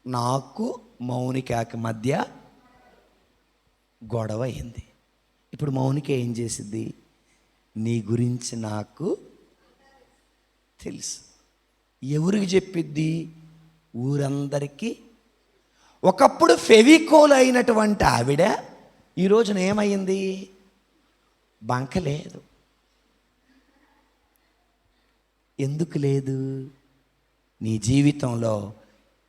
నాకు మౌనికకి మధ్య గొడవ అయింది. ఇప్పుడు మౌనిక ఏం చేసిద్ది? నీ గురించి నాకు తెలుసు. ఎవరికి చెప్పిద్ది? ఊరందరికీ. ఒకప్పుడు ఫెవికోల్ అయినటువంటి ఆవిడ ఈ రోజున ఏమైంది? బంక లేదు. ఎందుకు లేదు? నీ జీవితంలో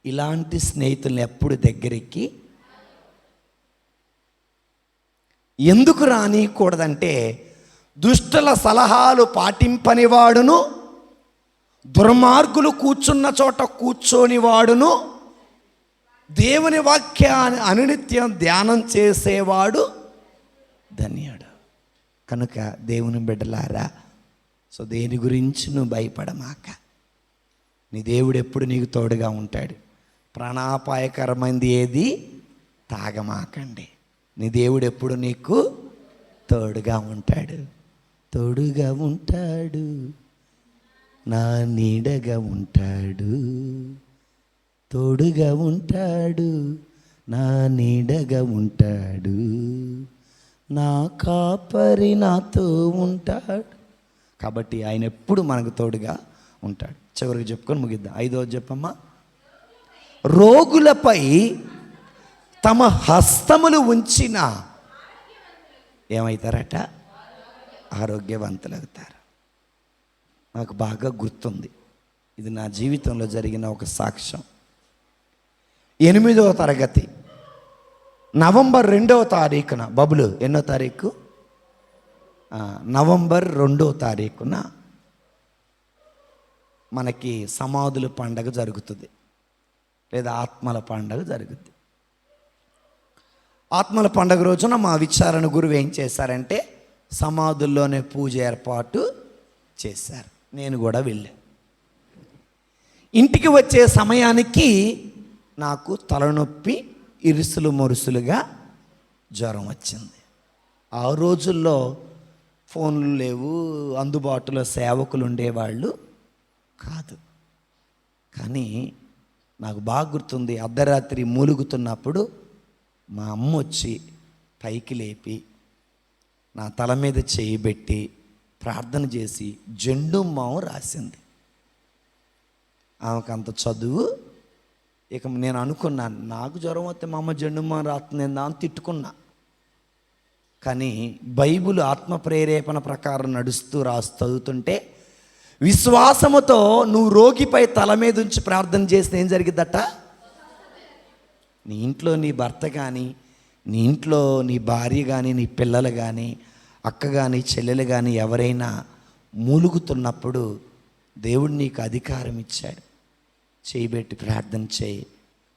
ఇలాంటి స్నేహితుల్ని ఎప్పుడు దగ్గరికి ఎందుకు రానియకూడదంటే, దుష్టుల సలహాలు పాటింపని వాడును, దుర్మార్గులు కూర్చున్న చోట కూర్చొని వాడును, దేవుని వాక్యాన్ని అనునిత్యం ధ్యానం చేసేవాడు ధన్యుడు. కనుక దేవుని బిడ్డలారా, సో దేని గురించి నువ్వు భయపడమాక. నీ దేవుడు ఎప్పుడు నీకు తోడుగా ఉంటాడు. ప్రాణాపాయకరమైనది ఏది తాగమాకండి. నీ దేవుడు ఎప్పుడు నీకు తోడుగా ఉంటాడు. తోడుగా ఉంటాడు, నా నీడగా ఉంటాడు. తోడుగా ఉంటాడు, నా నీడగా ఉంటాడు. నా కాపరి నాతో ఉంటాడు. కాబట్టి ఆయన ఎప్పుడు మనకు తోడుగా ఉంటాడు. చివరికి చెప్పుకొని ముగిద్దాం. 5వ చెప్పమ్మా. రోగులపై తమ హస్తములు ఉంచిన ఏమవుతారట? ఆరోగ్యవంతులవుతారు. నాకు బాగా గుర్తుంది. ఇది నా జీవితంలో జరిగిన ఒక సాక్ష్యం. 8వ తరగతి నవంబర్ 2వ తారీఖున, బబులు ఎన్నో తారీఖు? నవంబర్ 2వ తారీఖున మనకి సమాధుల పండగ జరుగుతుంది, లేదా ఆత్మల పండగ జరుగుతుంది. ఆత్మల పండగ రోజున మా విచారణ గురువు ఏం చేశారంటే సమాధుల్లోనే పూజ ఏర్పాటు చేశారు. నేను కూడా వెళ్ళాను. ఇంటికి వచ్చే సమయానికి నాకు తలనొప్పి, ఇరుసులు మొరుసులుగా జ్వరం వచ్చింది. ఆ రోజుల్లో ఫోన్లు లేవు, అందుబాటులో సేవకులు ఉండేవాళ్ళు కాదు. కానీ నాకు బాగా గుర్తుంది, అర్ధరాత్రి మూలుగుతున్నప్పుడు మా అమ్మ వచ్చి పైకి లేపి నా తల మీద చేయి పెట్టి ప్రార్థన చేసి జెండుమావు రాసింది. ఆమెకు అంత చదువు. ఇక నేను అనుకున్నాను, నాకు జ్వరం వస్తే మా అమ్మ జెండుమావు రాస్తుందా అని తిట్టుకున్నా. కానీ బైబిల్ ఆత్మ ప్రేరేపణ ప్రకారం నడుస్తూ చదువుతుంటే, విశ్వాసముతో నువ్వు రోగిపై తల మీద ఉంచి ప్రార్థన చేస్తే ఏం జరిగిద్దట? నీ ఇంట్లో నీ భర్త కానీ, నీ ఇంట్లో నీ భార్య కానీ, నీ పిల్లలు కానీ, అక్క కానీ, చెల్లెలు కానీ ఎవరైనా మూలుగుతున్నప్పుడు దేవుడు నీకు అధికారం ఇచ్చాడు. చేయబెట్టి ప్రార్థన చేయి.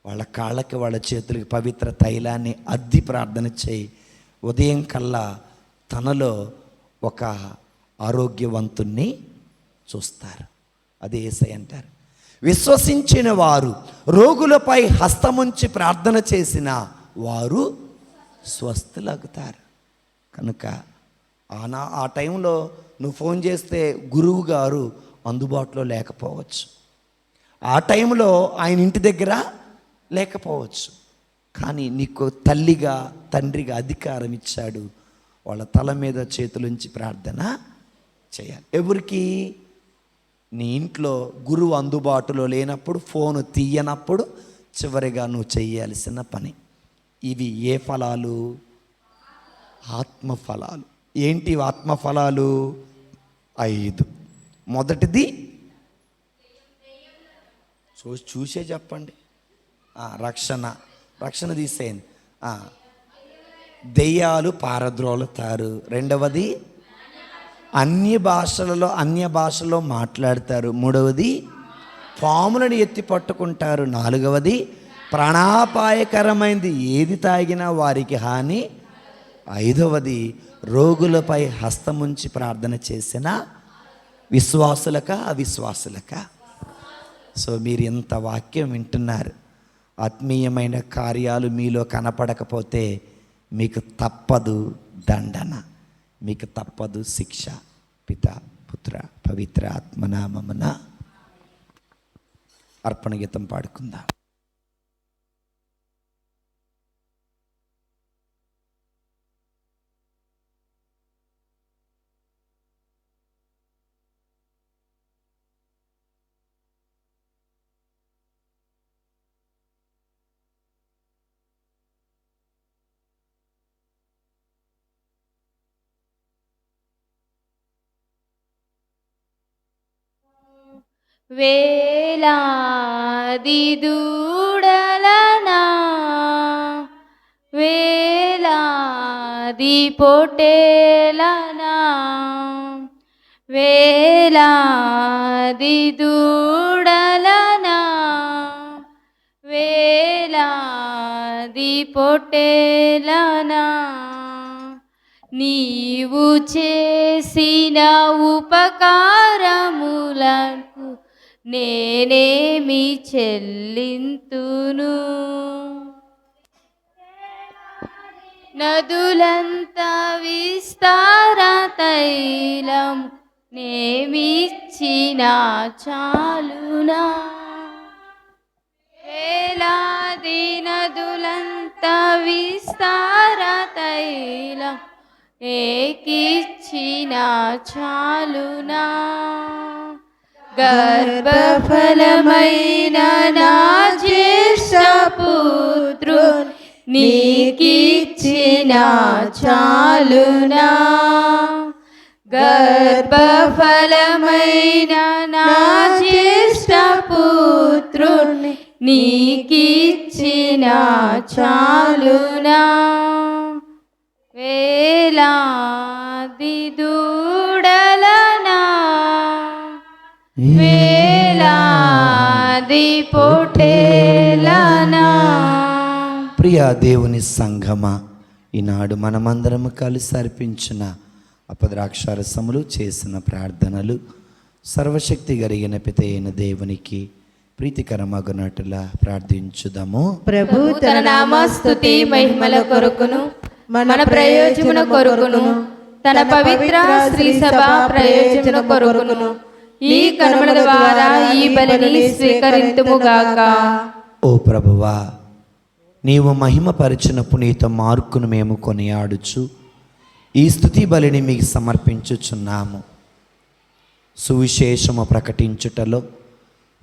వాళ్ళ కాళ్ళకి, వాళ్ళ చేతులకి పవిత్ర తైలాన్ని అద్ది ప్రార్థన చేయి. ఉదయం కల్లా తనలో ఒక ఆరోగ్యవంతుణ్ణి చూస్తారు. అది యేసయ్య అంటారు, విశ్వసించిన వారు రోగులపై హస్తముంచి ప్రార్థన చేసిన వారు స్వస్థులగుతారు. కనుక ఆ టైంలో నువ్వు ఫోన్ చేస్తే గురువు గారు అందుబాటులో లేకపోవచ్చు, ఆ టైంలో ఆయన ఇంటి దగ్గర లేకపోవచ్చు. కానీ నీకు తల్లిగా, తండ్రిగా అధికారం ఇచ్చాడు. వాళ్ళ తల మీద చేతులుంచి ప్రార్థన చేయాలి. ఎవరికి? నీ ఇంట్లో గురువు అందుబాటులో లేనప్పుడు, ఫోను తీయనప్పుడు చివరిగా నువ్వు చేయాల్సిన పని. ఇవి ఏ ఫలాలు? ఆత్మ ఫలాలు. ఏంటి ఆత్మఫలాలు? 5. మొదటిది చూసే చెప్పండి. రక్షణ తీసేయండి. దెయ్యాలు పారద్రోలుతారు. రెండవది అన్య భాషలో మాట్లాడతారు. మూడవది పాములను ఎత్తి పట్టుకుంటారు. నాలుగవది ప్రాణాపాయకరమైనది ఏది తాగినా వారికి హాని. ఐదవది రోగులపై హస్తముంచి ప్రార్థన చేసిన విశ్వాసులక అవిశ్వాసులక. సో మీరు ఇంత వాక్యం వింటున్నారు, ఆత్మీయమైన కార్యాలు మీలో కనపడకపోతే మీకు తప్పదు దండన, మీకు తప్పదు శిక్ష. పిత పుత్ర పవిత్ర ఆత్మనామమున అర్పణ గీతం పాడుకుందాం. వేలాది దూడలనా వేలాది పొట్టేలనా వేలాది దూడలనా వేలాది పొట్టేలనా నీవు చేసిన ఉపకారములకు నేనేమి చెల్లింతును? నదులంత విస్తార తైలం నేమిచ్చిన చాలునా? వేలాది నదులంత విస్తార తైలం ఏకిచ్చిన చాలునా? గర్భఫలమైన నా జ్యేష్ఠపుత్రుని నీకిచ్చిన చాలునా? గర్భఫలమైన నా జ్యేష్ఠపుత్రుని నీకిచ్చిన చాలునా? వేలాది దూడలనా వేలాది పొట్టేలనా. ప్రియ దేవుని సంఘమా, ఈనాడు మనమందరము కలిసి అర్పించిన అపద్రాక్షారసములు చేసిన ప్రార్థనలు సర్వశక్తి కలిగిన పిత అయిన దేవునికి ప్రీతికరమగునట్లుగా ప్రార్థించుదాము. ప్రభు తన నామస్తుతి మహిమల కొరకును మన ప్రయోజన కొరకును తన పవిత్ర శ్రీ సభ ప్రయోజన కొరకును ఈ కర్మల ద్వారా ఈ బలిని స్వీకరింతుముగాక. ఓ ప్రభువా, నీవు మహిమపరిచిన పునీత మార్కును మేము కొనియాడుచు ఈ స్తుతి బలిని మీకు సమర్పించుచున్నాము. సువిశేషము ప్రకటించుటలో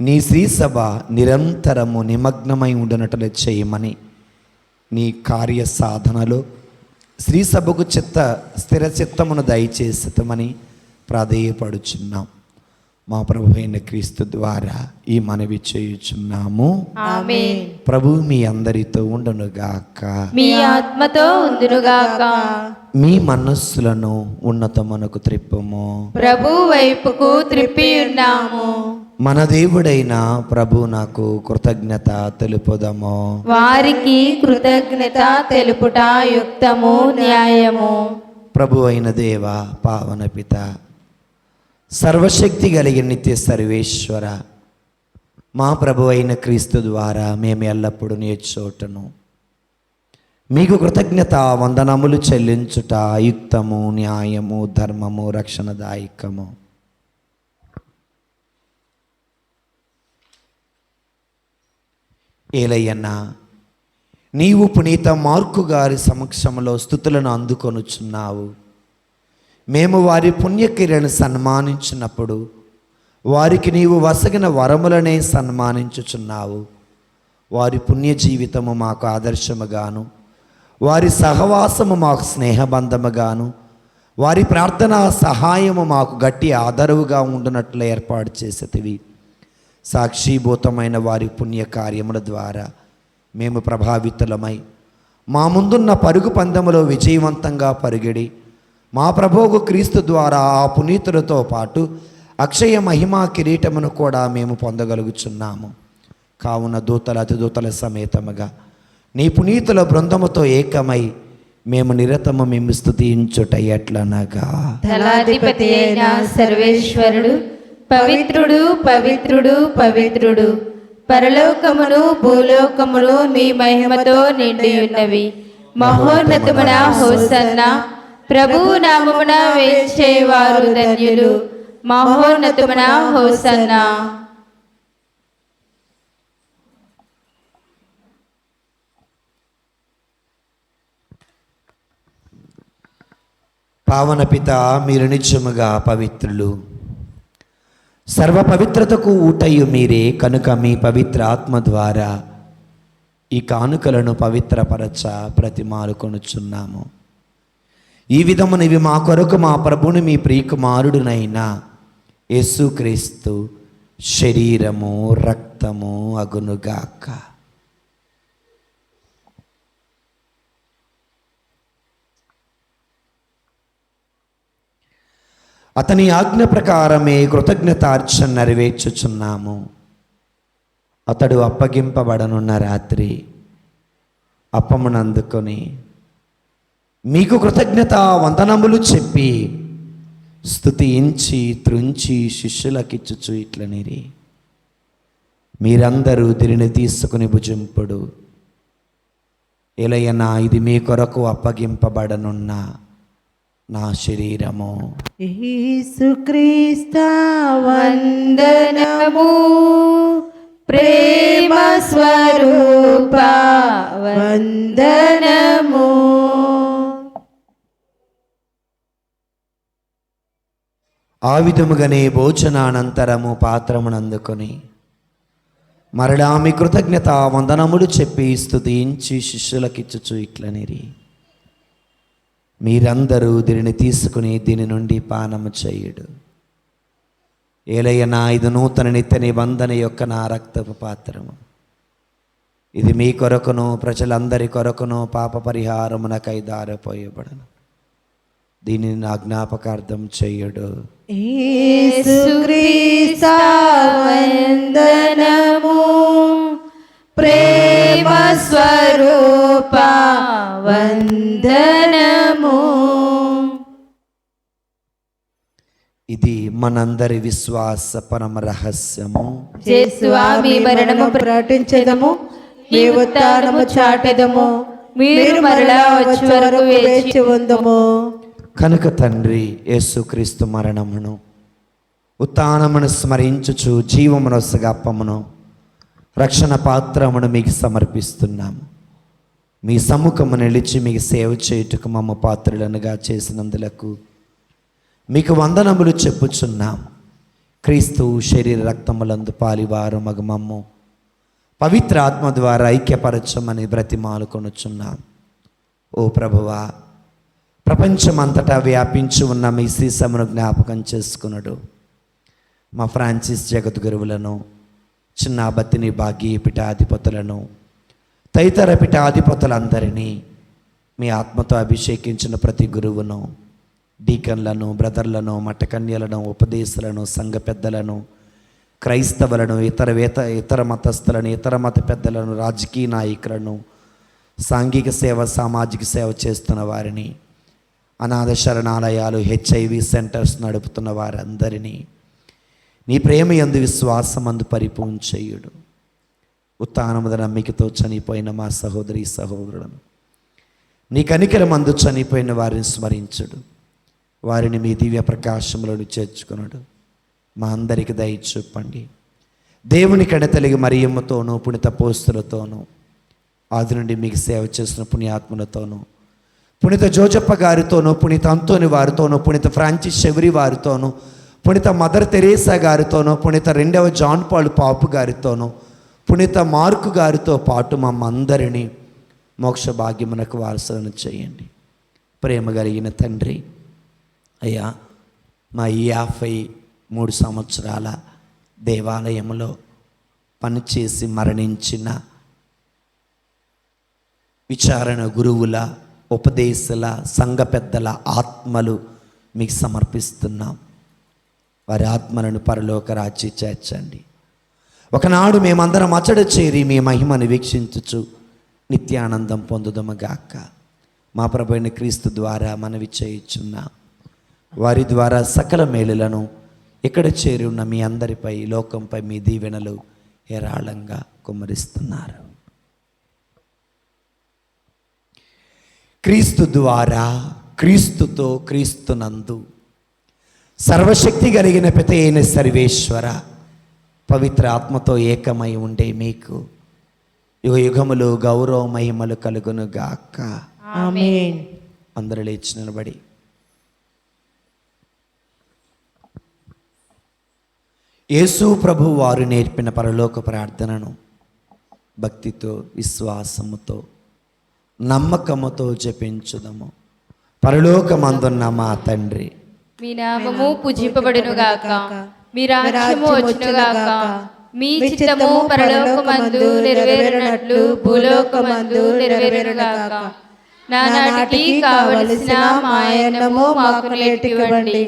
నీ శ్రీసభ నిరంతరము నిమగ్నమై ఉండనట్లు చేయమని నీ కార్య సాధనలో శ్రీసభకు స్థిర చిత్తమును దయచేసమని ప్రాధేయపడుచున్నాం. మా ప్రభు అయిన క్రీస్తు ద్వారా ఈ మనవి చేయుచున్నాము. ఆమేన్. ప్రభు మీ అందరితో ఉండునుగాక, మీ ఆత్మతో ఉండునుగాక. మీ మనస్సులను ఉన్నతమునకు త్రిప్పుము. ప్రభు వైపుకు త్రిప్పి ఉన్నాము. మన దేవుడైన ప్రభు నాకు కృతజ్ఞత తెలుపుదము. వారికి కృతజ్ఞత తెలుపుట యుక్తము న్యాయము. ప్రభు అయిన దేవ, పావన పిత, సర్వశక్తి కలిగిన నిత్య సర్వేశ్వర, మా ప్రభు అయిన క్రీస్తు ద్వారా మేము ఎల్లప్పుడూ నేర్చోటను మీకు కృతజ్ఞత వందనములు చెల్లించుట యుక్తము న్యాయము ధర్మము రక్షణదాయకము. ఏలయ్యన్న, నీవు పునీత మార్కు గారి సమక్షంలో స్తుతులను అందుకొనుచున్నావు. మేము వారి పుణ్యక్రియలను సన్మానించినప్పుడు వారికి నీవు వసగిన వరములనే సన్మానించుచున్నావు. వారి పుణ్య జీవితము మాకు ఆదర్శముగాను, వారి సహవాసము మాకు స్నేహబంధముగాను, వారి ప్రార్థన సహాయము మాకు గట్టి ఆదరువుగా ఉండునట్లు ఏర్పాటు చేసేటివి. సాక్షిభూతమైన వారి పుణ్యకార్యముల ద్వారా మేము ప్రభావితులమై మా ముందున్న పరుగు పందెములో విజయవంతంగా పరుగిడి మా ప్రభువు క్రీస్తు ద్వారా ఆ పునీతులతో పాటు అక్షయ మహిమా కిరీటమును కూడా మేము పొందగలుగుచున్నాము. కావున దూతల అతిదూతల సమేతముగా నీ పునీతుల బృందముతో ఏకమై మేము నిరతము మేము స్తుతించుట ఎట్లనగా, దళాధిపతి అయిన సర్వేశ్వరుడు పవిత్రుడు పవిత్రుడు పవిత్రుడు, పరలోకమును భూలోకమును నీ మహిమతో నిండి ఉన్నవి. మహోన్నతమున హోసన్న, ప్రభువు నామమున వేంచేవారు ధన్యులు. మహోన్నతమున హోసన్న. పావన పిత, మీరు నిత్యముగా పవిత్రులు, సర్వ పవిత్రతకు ఊటయు మీరే. కనుక మీ పవిత్ర ఆత్మ ద్వారా ఈ కానుకలను పవిత్రపరచ ప్రతిమాలు కొనుచున్నాము. ఈ విధమున ఇవి మా కొరకు మా ప్రభుని మీ ప్రియకుమారుడునైన యేసుక్రీస్తు శరీరము రక్తము అగునుగాక. అతని ఆజ్ఞ ప్రకారమే కృతజ్ఞతార్చన నెరవేర్చుచున్నాము. అతడు అప్పగింపబడనున్న రాత్రి అప్పమునందుకొని మీకు కృతజ్ఞత వందనములు చెప్పి స్తుతించి త్రుంచి శిష్యులకిచ్చుచు ఇట్లనిరి, మీరందరూ దీనిని తీసుకుని భుజింపుడు. ఎలయనా, ఇది మీ కొరకు అప్పగింపబడనున్న నా శరీరము. యేసుక్రీస్తు వందనము ప్రేమ స్వరూప వందనము. ఆ విధముగానే భోజనానంతరము పాత్రమునందుకొని మరలా మీ కృతజ్ఞత వందనములు చెప్పి స్తుతించి శిష్యులకిచ్చుచు ఇట్లనిరి, మీరందరూ దీనిని తీసుకుని దీని నుండి పానము చేయుడు. ఏలయనా, ఇది నూతన నిత్య నిబంధన యొక్క నా రక్తపు పాత్రము. ఇది మీ కొరకును ప్రజలందరి కొరకును పాప పరిహారమునకై దారపోయబడను. దీనిని నా జ్ఞాపకార్థం చేయుడు. యేసుక్రీస్తు వందనము ప్రేమ స్వరూప వందనము. ఇది మనందరి విశ్వాస పరమ రహస్యము. యేసువా, మీ మరణము ప్రకటించెదము, మీ ఉత్థానము చాటెదము, మీరు మరలా వచ్చే వరకు వేచి ఉందము. కనుక తండ్రి, యేసుక్రీస్తు మరణమును ఉత్థానమును స్మరించుచు జీవమునొసగా అప్పమును రక్షణ పాత్రమును మీకు సమర్పిస్తున్నాము. మీ సముఖము నిలిచి మీకు సేవ చేయుటకు మమ్మ పాత్రులనుగా చేసినందులకు మీకు వందనములు చెప్పుచున్నాం. క్రీస్తు శరీర రక్తములందు పాలివారు మగమమ్ము పవిత్ర ఆత్మ ద్వారా ఐక్యపరచమని బ్రతిమాలు కొనుచున్నాం. ఓ ప్రభువా, ప్రపంచమంతటా వ్యాపించి ఉన్న మీ శ్రీసమును జ్ఞాపకం చేసుకున్నాడు. మా ఫ్రాన్సిస్ జగద్గురువులను, చిన్న బత్తిని భాగ్య పీఠాధిపతులను, తదితర పీఠాధిపతులందరినీ మీ ఆత్మతో అభిషేకించిన ప్రతి గురువును, డీకన్లను, బ్రదర్లను, మఠకన్యలను, ఉపదేశాలను, సంఘ పెద్దలను, క్రైస్తవులను, ఇతర మతస్థులను, ఇతర మత పెద్దలను, రాజకీయ నాయకులను, సాంఘిక సేవ, సామాజిక సేవ చేస్తున్న వారిని, అనాథ శరణాలయాలు, HIV సెంటర్స్ నడుపుతున్న వారందరినీ నీ ప్రేమ యందు విశ్వాసమందు పరిపూర్ణ చేయుడు. ఉత్థానముద నమ్మికతో చనిపోయిన మా సహోదరి సహోదరులను, నీ కనికరమందు చనిపోయిన వారిని స్మరించుడు. వారిని మీ దివ్య ప్రకాశములను చేర్చుకున్నాడు. మా అందరికి దయ చూపండి. దేవుని కడతలిగి మరియమ్మతోనూ, పుణిత పోస్తులతోనూ, ఆది నుండి మీకు సేవ చేసిన పుణ్యాత్ములతోనూ, పుణిత Jojappa గారితోనూ, పుణిత Anthony వారితోనూ, పుణిత Francis షెవరి వారితోనూ, పుణిత mother Teresa గారితోనూ, పుణిత 2వ జాన్ పాల్ పాపు గారితోనూ, పుణిత మార్కు గారితో పాటు మమ్మందరినీ మోక్ష భాగ్యమునకు వారసులను చేయండి. ప్రేమ కలిగిన తండ్రి, అయ్యా, మా 53 సంవత్సరాల దేవాలయంలో పనిచేసి మరణించిన విచారణ గురువుల, ఉపదేశుల, సంఘ పెద్దల ఆత్మలు మీకు సమర్పిస్తున్నాం. వారి ఆత్మలను పరలోక రాజ్య చేర్చండి. ఒకనాడు మేమందరం అచడ చేరి మీ మహిమను వీక్షించుచు నిత్యానందం పొందుదముగాక. మా ప్రభు అయిన క్రీస్తు ద్వారా మనవి చేయుచున్నాం. వారి ద్వారా సకల మేలులను ఇక్కడ చేరి ఉన్న మీ అందరిపై, లోకంపై మీ దీవెనలు హేరాళంగా కుమ్మరిస్తున్నారు. క్రీస్తు ద్వారా, క్రీస్తుతో, క్రీస్తునందు సర్వశక్తి కలిగిన పిత అయిన సర్వేశ్వర, పవిత్ర ఆత్మతో ఏకమై ఉండే మీకు యుగ యుగములు గౌరవ మహిమలు కలుగును గాక. ఆమేన్. అందరూ లేచి నిలబడి యేసు ప్రభు వారు నేర్పిన పరలోక ప్రార్థనను భక్తితో, విశ్వాసముతో, నమ్మకముతో జపించుదము. పరలోకమందున్న మా తండ్రి, మీ నామము పూజింపబడునుగాక, మీ రాజ్యము వచ్చునుగాక, మీ చిత్తము పరలోకమందు నెరవేరునట్లు భూలోకమందు నెరవేరునుగాక. నానాటికి కావలసిన మా అన్నము మాకు నేటివ్వండి.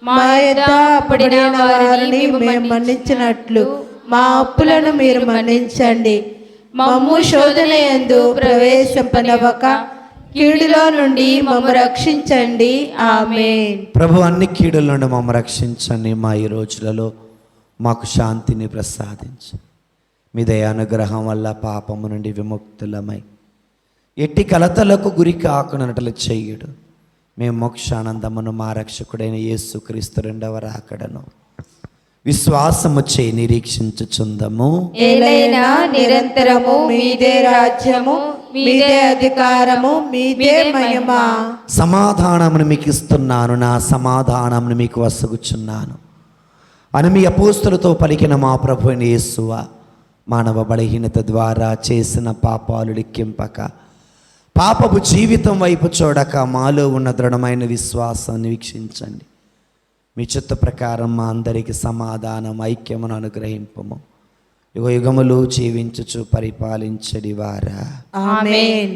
మా యొద్ద అప్పుడిన వారిని మేము మన్నించినట్లు మా అప్పులను మీరు మన్నించండి. మమ్ము శోధన యందు ప్రవేశింపనివ్వక కీడులో నుండి మమ్ము రక్షించండి. ఆమేన్. ప్రభు అన్ని కీడుల నుండి మమ్మ రక్షించండి. మా ఈ రోజులలో మాకు శాంతిని ప్రసాదించు. మీ దయానుగ్రహం వల్ల పాపము నుండి విముక్తులమై ఎట్టి కలతలకు గురి కాకున్నట్లు చెయ్యుడు. మేము మోక్షానందమును మా రక్షకుడైన యేసు క్రీస్తు రెండవ రాకడను విశ్వాసము చే నిరీక్షించుచుందము. ఏలైనా నిరంతరము మీదే రాజ్యము, మీదే అధికారము, మీదే మహిమ. సమాధానమును మీకు ఇస్తున్నాను, నా సమాధానమును మీకు వసగుచున్నాను అని మీ అపోస్తులతో పలికిన మా ప్రభు అయిన యేసువ, మానవ బలహీనత ద్వారా చేసిన పాపాలు లెక్కింపక, పాపపు జీవితం వైపు చూడక మాలో ఉన్న దృఢమైన విశ్వాసాన్ని వీక్షించండి. మీ చిత్త ప్రకారం మా అందరికీ సమాధానం, ఐక్యమును అనుగ్రహింపము. యుగ యుగములు జీవించుచు పరిపాలించడి వారా. ఆమేన్.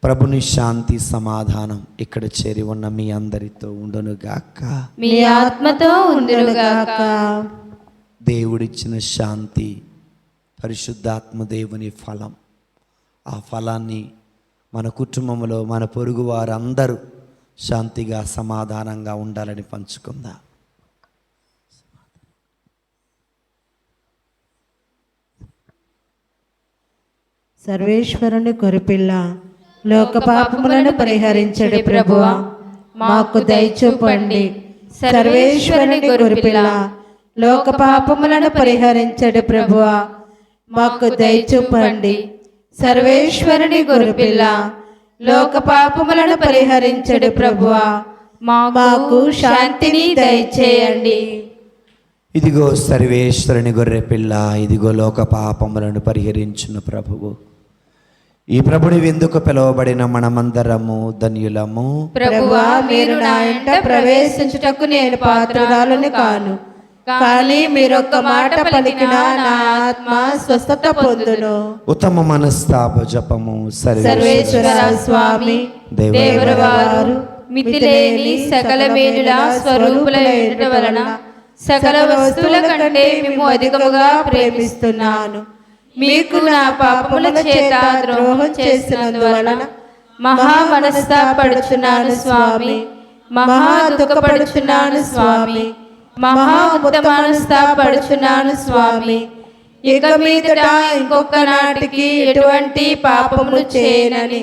ప్రభుని శాంతి, సమాధానం ఇక్కడ చేరి ఉన్న మీ అందరితో ఉండునుగాక. మీ ఆత్మతో ఉండునుగాక. దేవుడిచ్చిన శాంతి, పరిశుద్ధాత్మ దేవుని ఫలం, ఆ ఫలాన్ని మన కుటుంబంలో, మన పొరుగు వారందరూ శాంతిగా, సమాధానంగా ఉండాలని పంచుకుందాం. సర్వేశ్వరుని కొరిపిల్ల, లోక పాపములను పరిహరించడు ప్రభువా, మాకు దయచూపండి. సర్వేశ్వరుని కొరిపిల్ల, లోక పాపములను పరిహరించడు ప్రభువా, మాకు దయచూపండి. సర్వేశ్వరుని కొరిపిల్ల, లోక పాపములను పరిహరించడు ప్రభువా, మాకు శాంతిని దయచేయండి. ఇదిగో సర్వేశ్వరుని గొర్రె పిల్ల, ఇదిగో లోక పాపములను పరిహరించిన ప్రభువు. ఈ ప్రభుని విందుకు పిలువబడిన మనమందరము ధన్యులము. ప్రభువా, మీరు నా ఇంట ప్రవేశించుటకు నేను పాత్రురాలను కాను, కానీ మీరొక్క మాట పలికిన నా ఆత్మ స్వస్థత పొందును. ఉత్తమ మనస్తాప జపము. సర్వేశ్వర స్వామి దేవరవారు మితిలేని సకల మేలుల స్వరూపులైన వలన సకల వస్తువుల కంటే మేము అధికముగా ప్రేమిస్తున్నాను. మీకు నా పాపముల చేత ద్రోహం చేసినందువలన మహా మనస్తాపడుచున్నాను స్వామి, మహా దుఃఖపడుచున్నాను స్వామి, మహా ఉత్తమానుస్తాపడుచున్నాను స్వామి. ఇక మీదట ఇంకొక నాటికి ఎటువంటి పాపములు చేయనని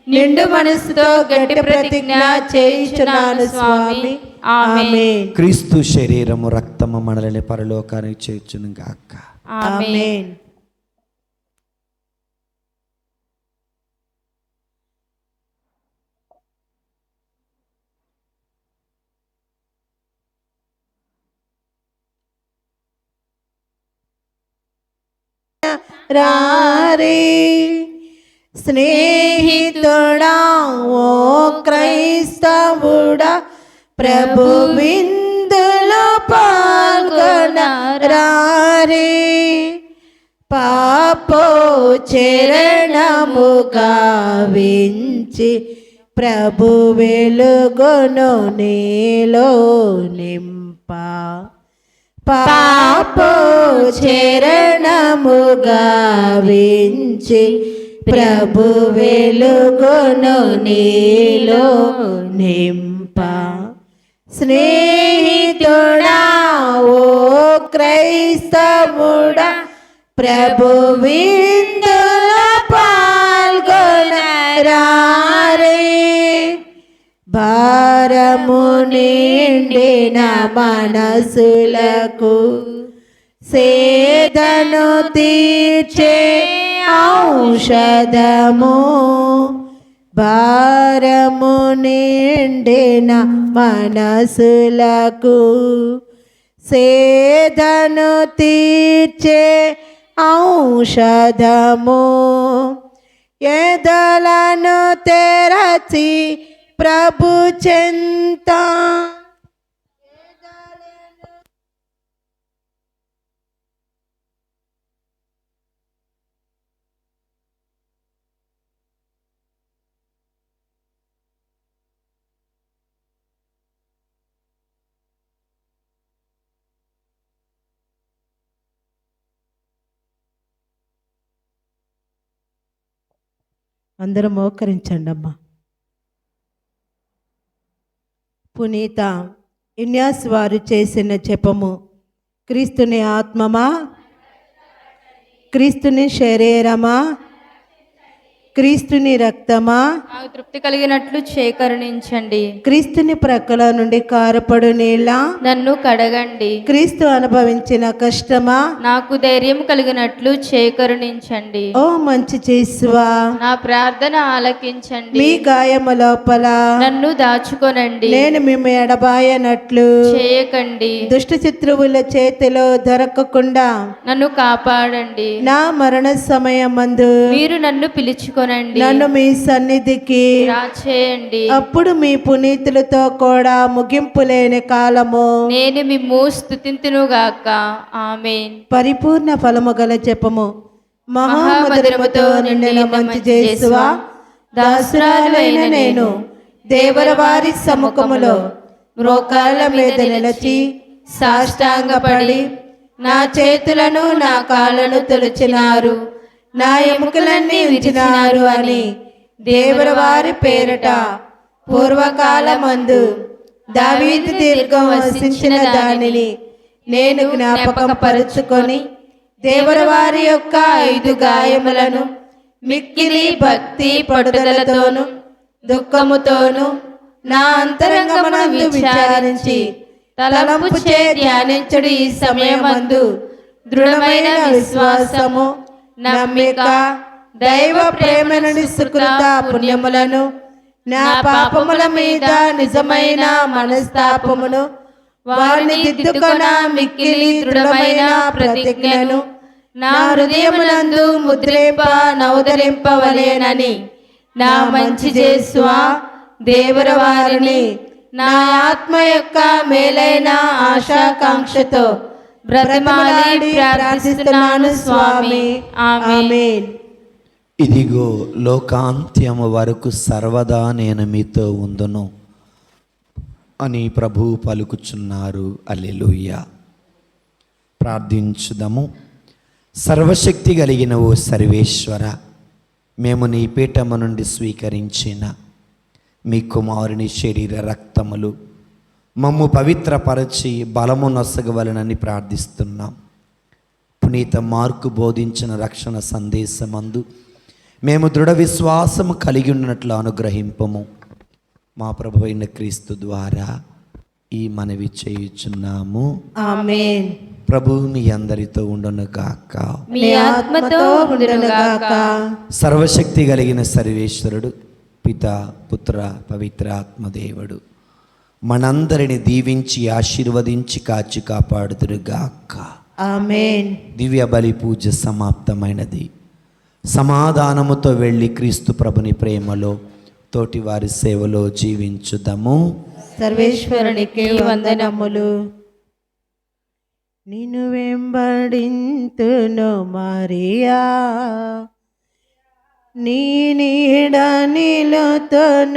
నిండు మనసుతో గట్టి ప్రతిజ్ఞ చేయించున్నాను స్వామి. ఆమేన్. క్రీస్తు శరీరము, రక్తము మనల్ని పరలోకానికి చేర్చును గాక. ఆమేన్. రారే స్నేహితుడా, ఓ క్రైస్తవుడా, ప్రభు విందులో పాల్గొనరారే పాపో చరణము గావించి ప్రభు వెలుగును నీలో నింప పాపో చరణము గావించి ప్రభు వెలుగును నీలో నింప స్నేహితుడా ఓ క్రైస్తవుడా ప్రభు విందులో పాల్గొనరారే భారము నిండిన మనసులకు సేదను తీర్చే ఔషధము భారము నిండిన మనసులకు సేదను తీర్చే ఔషధము ఎదలను తెరచి ప్రభు చెంత అందరూ మోకరించండి అమ్మా. పునీత ఇన్యాస్ వారు చేసిన జపము. క్రీస్తుని ఆత్మమా, క్రీస్తుని శరీరమా, క్రీస్తుని రక్తమా నాకు తృప్తి కలిగినట్లు చేకరుణించండి. క్రీస్తుని ప్రక్కల నుండి కారపడు నీళ్ళ నన్ను కడగండి. క్రీస్తు అనుభవించిన కష్టమా నాకు ధైర్యం కలిగినట్లు చేకరుణించండి. ఓ మంచి చేసువా నా ప్రార్థన ఆలకించండి. మీ గాయము లోపల నన్ను దాచుకొనండి. నేను మేము ఎడబాయనట్లు చేయకండి. దుష్ట శత్రువుల చేతిలో దొరకకుండా నన్ను కాపాడండి. నా మరణ సమయమందు మీరు నన్ను పిలుచుకొనండి. నన్ను మీ సన్నిధికి రాచేయండి. అప్పుడు మీ పునీతులతో కూడా ముగింపు లేని కాలము నేను మిమ్ము స్తుతింతునుగాక. ఆమేన్. పరిపూర్ణ ఫలము గల జపము. మహామధురముతో నిండిన మంచి చేసువా దాసురాలైన నేను దేవర వారి సముఖములో మోకాళ్ళ మీద నిలిచి సాష్టాంగపడి నా చేతులను నా కాళ్ళను తొలిచినారు, నా ఎముకలన్నీ విరిచినారు అని దేవర వారి పేరట పూర్వకాలమందు దావీదు దీర్ఘం వసించిన దానిని నేను జ్ఞాపకపరుచుకొని దేవర వారి యొక్క 5 గాయములను మిక్కిలి భక్తి పట్టుదలతోను దుఃఖముతోను నా అంతరంగమునందు విచారించి తలంపు చే ధ్యానించుడు. ఈ సమయమందు దృఢమైన విశ్వాసము, నమ్మిక, దైవ ప్రేమను సుకృత పుణ్యములను, నా పాపముల మీద నిజమైన మనస్తాపమును, వారిని దిద్దుకొన మిక్కిలి దృఢమైన ప్రతిజ్ఞను నా హృదయమునందు నవదరింపవలేనని నా మంచి చేసువా దేవర వారిని నా ఆత్మ యొక్క మేలైన ఆశాకాంక్షతో బ్రతిమాలి ప్రార్థిస్తున్నాను స్వామి. ఆమేన్. ఇదిగో లోకాంత్యము వరకు సర్వదా నేను మీతో ఉందును అని ప్రభువు పలుకుచున్నారు. హల్లెలూయా. ప్రార్థించుదాము. సర్వశక్తి కలిగిన ఓ సర్వేశ్వర, మేము నీ పీఠము నుండి స్వీకరించిన మీ కుమారుని శరీర రక్తములు మమ్ము పవిత్రపరచి బలము నొసగవలనని ప్రార్థిస్తున్నాం. పునీత మార్కు బోధించిన రక్షణ సందేశమందు మేము దృఢ విశ్వాసము కలిగి ఉన్నట్లు అనుగ్రహింపము. మా ప్రభు అయిన క్రీస్తు ద్వారా ఈ మనవి చేయుచున్నాము. ఆమేన్. ప్రభు మీ అందరితో ఉండునుగాక. మీ ఆత్మతో ఉండునుగాక. సర్వశక్తి కలిగిన సర్వేశ్వరుడు పిత పుత్ర పవిత్రాత్మదేవుడు మనందరిని దీవించి ఆశీర్వదించి కాచి కాపాడుదురుగాక. ఆమేన్. దివ్య బలి పూజ సమాప్తమైనది. సమాధానముతో వెళ్ళి క్రీస్తు ప్రభుని ప్రేమలో తోటి వారి సేవలో జీవించుదాము. సర్వేశ్వరునికి వందనములు. నిన్ను వెంబడింతును మరియా, నీ నీడ నీలోతో